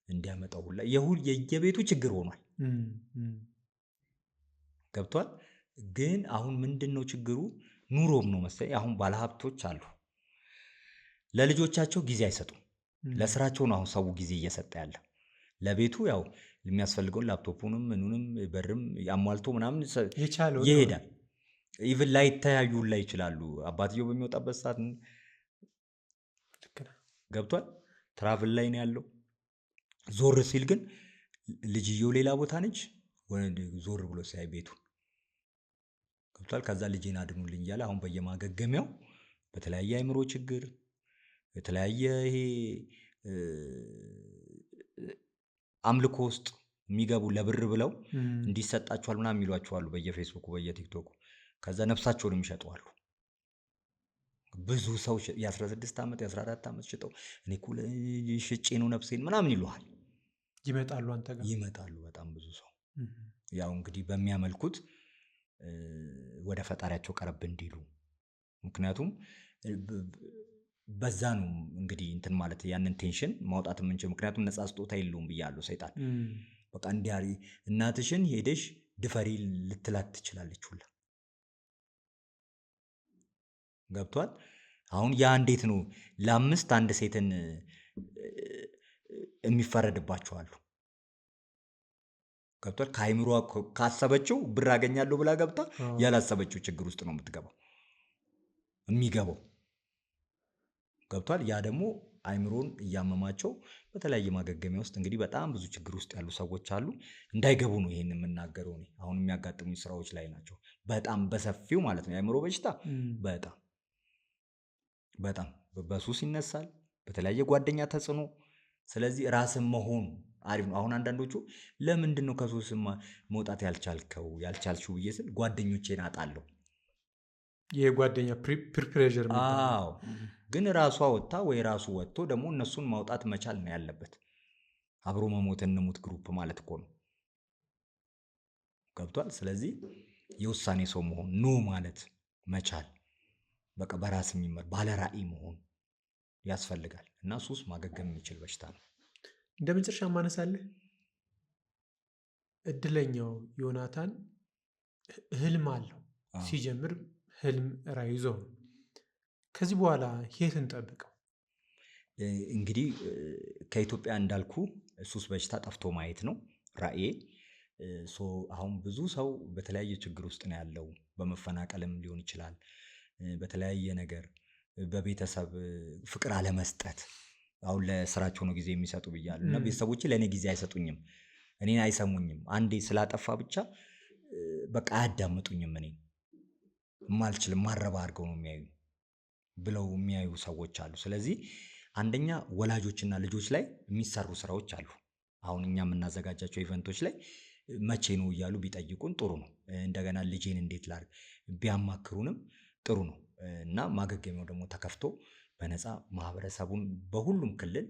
እንዲያመጣው ሁላ የየቤቱ ችግር ሆኗል። ገብቷል። ግን አሁን ምንድነው ችግሩ? ኑሮም ነው መሰለኝ። አሁን ባለሀብቶች አሉ ለልጆቻቸው ጊዜ አይሰጡም። ለስራቸው ነው አሁን ሰው ጊዜ እየሰጠ ያለ። ለቤቱ ያው የሚያስፈልገውን ላፕቶፑንም ምኑንም በርም ያሟልቶ ምናምን ይሄዳል። ኢቭን ላይተያዩ ላይ ይችላሉ። አባትየው በሚወጣበት ሰዓት ገብቷል። ትራቭል ላይ ነው ያለው። ዞር ሲል ግን ልጅየው ሌላ ቦታ ነች። ዞር ብሎ ሲያይ ቤቱ ገብቷል። ከዛ ልጄን አድኑልኝ እያለ አሁን በየማገገሚያው በተለያየ አይምሮ ችግር የተለያየ ይሄ አምልኮ ውስጥ የሚገቡ ለብር ብለው እንዲሰጣቸዋል ምናምን የሚሏቸዋሉ በየፌስቡኩ በየቲክቶኩ። ከዛ ነፍሳቸውን የሚሸጡ አሉ። ብዙ ሰው የ16 ዓመት የ14 ዓመት ሽጠው እኔ እኮ ሽጬ ነው ነፍሴን ምናምን ይሉሃል። ይመጣሉ አንተ ጋር ይመጣሉ። በጣም ብዙ ሰው ያው እንግዲህ በሚያመልኩት ወደ ፈጣሪያቸው ቀረብ እንዲሉ። ምክንያቱም በዛ ነው እንግዲህ እንትን ማለት ያንን ቴንሽን ማውጣት የምንችል። ምክንያቱም ነፃ ስጦታ የለውም ብያለሁ ሰይጣን። በቃ እንዲያሪ እናትሽን ሄደሽ ድፈሪ ልትላት ትችላለች ሁላ። ገብቷል። አሁን ያ እንዴት ነው ለ5 አንድ ሴትን የሚፈረድባቸው አሉ። ገብቷል። ከአይምሮ ካሰበችው ብር አገኛለሁ ብላ ገብታ ያላሰበችው ችግር ውስጥ ነው የሚገባው። ገብቷል። ያ ደግሞ አይምሮን እያመማቸው በተለያየ ማገገሚያ ውስጥ እንግዲህ በጣም ብዙ ችግር ውስጥ ያሉ ሰዎች አሉ። እንዳይገቡ ነው ይሄን የምናገረው። እኔ አሁን የሚያጋጥሙኝ ስራዎች ላይ ናቸው በጣም በሰፊው ማለት ነው። የአይምሮ በሽታ በጣም በሱስ ይነሳል፣ በተለያየ ጓደኛ ተጽዕኖ። ስለዚህ ራስን መሆን አሪፍ ነው። አሁን አንዳንዶቹ ለምንድን ነው ከሱስ መውጣት ያልቻልሽው ብዬ ስል ጓደኞቼን አጣለሁ። የጓደኛ ፕሪፕሬዠር አዎ ግን ራሷ ወጥታ ወይ ራሱ ወጥቶ ደግሞ እነሱን ማውጣት መቻል ነው ያለበት። አብሮ መሞት እንሙት ግሩፕ ማለት እኮ ነው። ገብቷል። ስለዚህ የውሳኔ ሰው መሆን ኖ ማለት መቻል በቃ በራስ የሚመር ባለ ራዕይ መሆን ያስፈልጋል እና ሱስ ማገገም የሚችል በሽታ ነው። እንደ መጨረሻ ማነሳለህ እድለኛው ዮናታን ህልም አለው። ሲጀምር ህልም ራዕይ ይዞ ነው። ከዚህ በኋላ የት እንጠብቀው? እንግዲህ ከኢትዮጵያ እንዳልኩ ሱስ በሽታ ጠፍቶ ማየት ነው ራዕዬ። አሁን ብዙ ሰው በተለያየ ችግር ውስጥ ነው ያለው። በመፈናቀልም ሊሆን ይችላል፣ በተለያየ ነገር፣ በቤተሰብ ፍቅር አለመስጠት። አሁን ለስራቸው ነው ጊዜ የሚሰጡ ብያለሁ እና ቤተሰቦቼ ለእኔ ጊዜ አይሰጡኝም፣ እኔን አይሰሙኝም። አንዴ ስላጠፋ ብቻ በቃ አያዳምጡኝም። እኔን ማልችልም ማረባ አድርገው ነው የሚያዩ ብለው የሚያዩ ሰዎች አሉ። ስለዚህ አንደኛ ወላጆችና ልጆች ላይ የሚሰሩ ስራዎች አሉ። አሁን እኛ የምናዘጋጃቸው ኢቨንቶች ላይ መቼ ነው እያሉ ቢጠይቁን ጥሩ ነው። እንደገና ልጄን እንዴት ላድርግ ቢያማክሩንም ጥሩ ነው እና ማገገሚያው ደግሞ ተከፍቶ በነፃ ማህበረሰቡን በሁሉም ክልል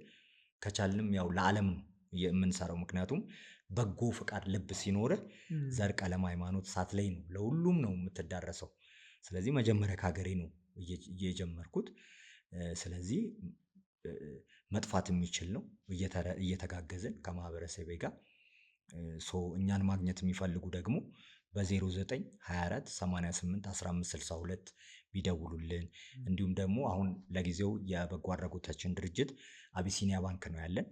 ከቻልንም ያው ለዓለም ነው የምንሰራው። ምክንያቱም በጎ ፍቃድ ልብ ሲኖርህ ዘር፣ ቀለም፣ ሃይማኖት ሳትለይ ነው ለሁሉም ነው የምትዳረሰው። ስለዚህ መጀመሪያ ከሀገሬ ነው እየጀመርኩት። ስለዚህ መጥፋት የሚችል ነው እየተጋገዝን ከማህበረሰቤ ጋር። እኛን ማግኘት የሚፈልጉ ደግሞ በ0924 88 1562 ቢደውሉልን። እንዲሁም ደግሞ አሁን ለጊዜው የበጎ አድራጎታችን ድርጅት አቢሲኒያ ባንክ ነው ያለን።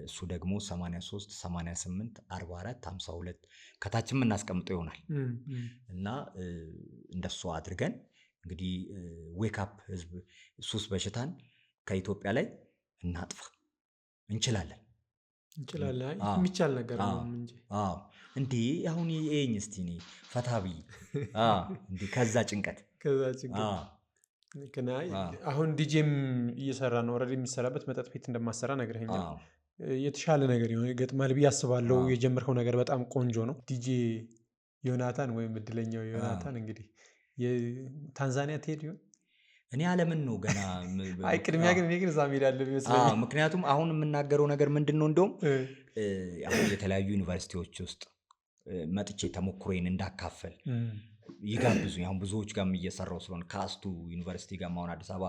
እሱ ደግሞ 83 88 44 52 ከታችም እናስቀምጠው ይሆናል እና እንደሱ አድርገን እንግዲህ ዌክአፕ ህዝብ ሱስ በሽታን ከኢትዮጵያ ላይ እናጥፋ። እንችላለን። የሚቻል ነገር ነው እንጂ እንዴ አሁን ይሄኝ እስቲ እኔ ፈታቢ እንዴ ከዛ ጭንቀት አሁን ዲጄም እየሰራ ነው። ኦልሬዲ የሚሰራበት መጠጥ ቤት እንደማሰራ ነግረኸኛል። የተሻለ ነገር ይገጥማል ብዬ አስባለሁ። የጀመርከው ነገር በጣም ቆንጆ ነው። ዲጄ ዮናታን ወይም እድለኛው ዮናታን እንግዲህ ታንዛኒያ ትሄድ ይሆን? እኔ ዓለምን ነው ገና። አይ ቅድሚያ ግን እኔ ግን እዛ መሄድ አለብኝ ይመስለኛል። ምክንያቱም አሁን የምናገረው ነገር ምንድን ነው እንደውም አሁን የተለያዩ ዩኒቨርሲቲዎች ውስጥ መጥቼ ተሞክሮዬን እንዳካፈል ይጋብዙኝ። አሁን ብዙዎች ጋርም እየሰራው ስለሆነ ከአስቱ ዩኒቨርሲቲ ጋር አሁን አዲስ አበባ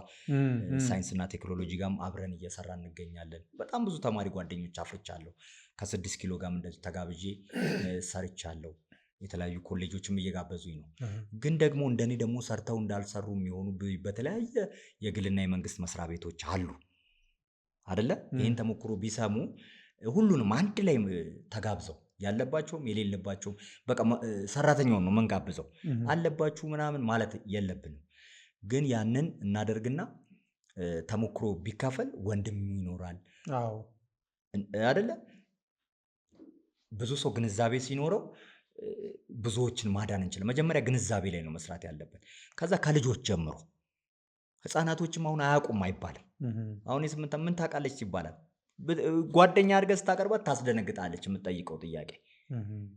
ሳይንስና ቴክኖሎጂ ጋርም አብረን እየሰራ እንገኛለን። በጣም ብዙ ተማሪ ጓደኞች አፍርቻለሁ። ከ6 ኪሎ ጋርም እንደዚህ ተጋብዤ ሰርቻለሁ። የተለያዩ ኮሌጆችም እየጋበዙኝ ነው። ግን ደግሞ እንደኔ ደግሞ ሰርተው እንዳልሰሩ የሚሆኑ በተለያየ የግልና የመንግስት መስሪያ ቤቶች አሉ አይደለ? ይህን ተሞክሮ ቢሰሙ ሁሉንም አንድ ላይ ተጋብዘው ያለባቸውም የሌለባቸውም በቃ ሰራተኛውን ነው መንጋብዘው አለባችሁ ምናምን ማለት የለብንም። ግን ያንን እናደርግና ተሞክሮ ቢካፈል ወንድም ይኖራል አይደለ? ብዙ ሰው ግንዛቤ ሲኖረው ብዙዎችን ማዳን እንችላለን። መጀመሪያ ግንዛቤ ላይ ነው መስራት ያለበት። ከዛ ከልጆች ጀምሮ ህፃናቶችም አሁን አያውቁም አይባልም። አሁን የስምንት ምን ታውቃለች ይባላል። ጓደኛ አድርገህ ስታቀርባት ታስደነግጣለች። የምትጠይቀው ጥያቄ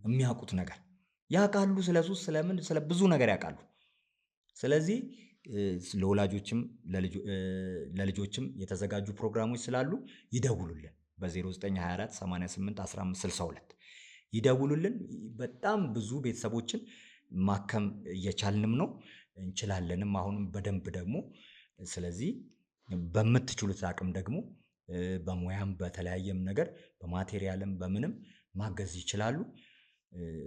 የሚያውቁት ነገር ያውቃሉ። ስለ ሱስ ስለምን ስለ ብዙ ነገር ያውቃሉ። ስለዚህ ለወላጆችም ለልጆችም የተዘጋጁ ፕሮግራሞች ስላሉ ይደውሉልን በ0924 88 1562 ይደውሉልን። በጣም ብዙ ቤተሰቦችን ማከም እየቻልንም ነው እንችላለንም አሁንም በደንብ ደግሞ። ስለዚህ በምትችሉት አቅም ደግሞ በሙያም በተለያየም ነገር በማቴሪያልም በምንም ማገዝ ይችላሉ።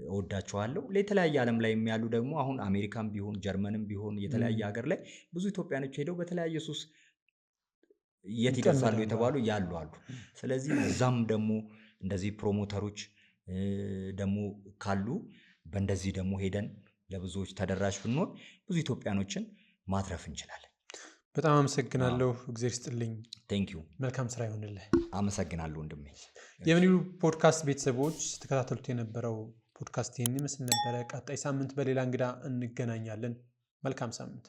እወዳቸዋለሁ። ለተለያየ ዓለም ላይ የሚያሉ ደግሞ አሁን አሜሪካም ቢሆን ጀርመንም ቢሆን የተለያየ ሀገር ላይ ብዙ ኢትዮጵያኖች ሄደው በተለያየ ሱስ የት ይደርሳሉ የተባሉ ያሉ አሉ። ስለዚህ እዛም ደግሞ እንደዚህ ፕሮሞተሮች ደግሞ ካሉ በእንደዚህ ደግሞ ሄደን ለብዙዎች ተደራሽ ብንሆን ብዙ ኢትዮጵያኖችን ማትረፍ እንችላለን። በጣም አመሰግናለሁ። እግዚአብሔር ይስጥልኝ። ቴንኪዩ። መልካም ስራ ይሆንልህ። አመሰግናለሁ ወንድሜ። የምን ይሉ ፖድካስት ቤተሰቦች ስትከታተሉት የነበረው ፖድካስት ይህን ይመስል ነበረ። ቀጣይ ሳምንት በሌላ እንግዳ እንገናኛለን። መልካም ሳምንት።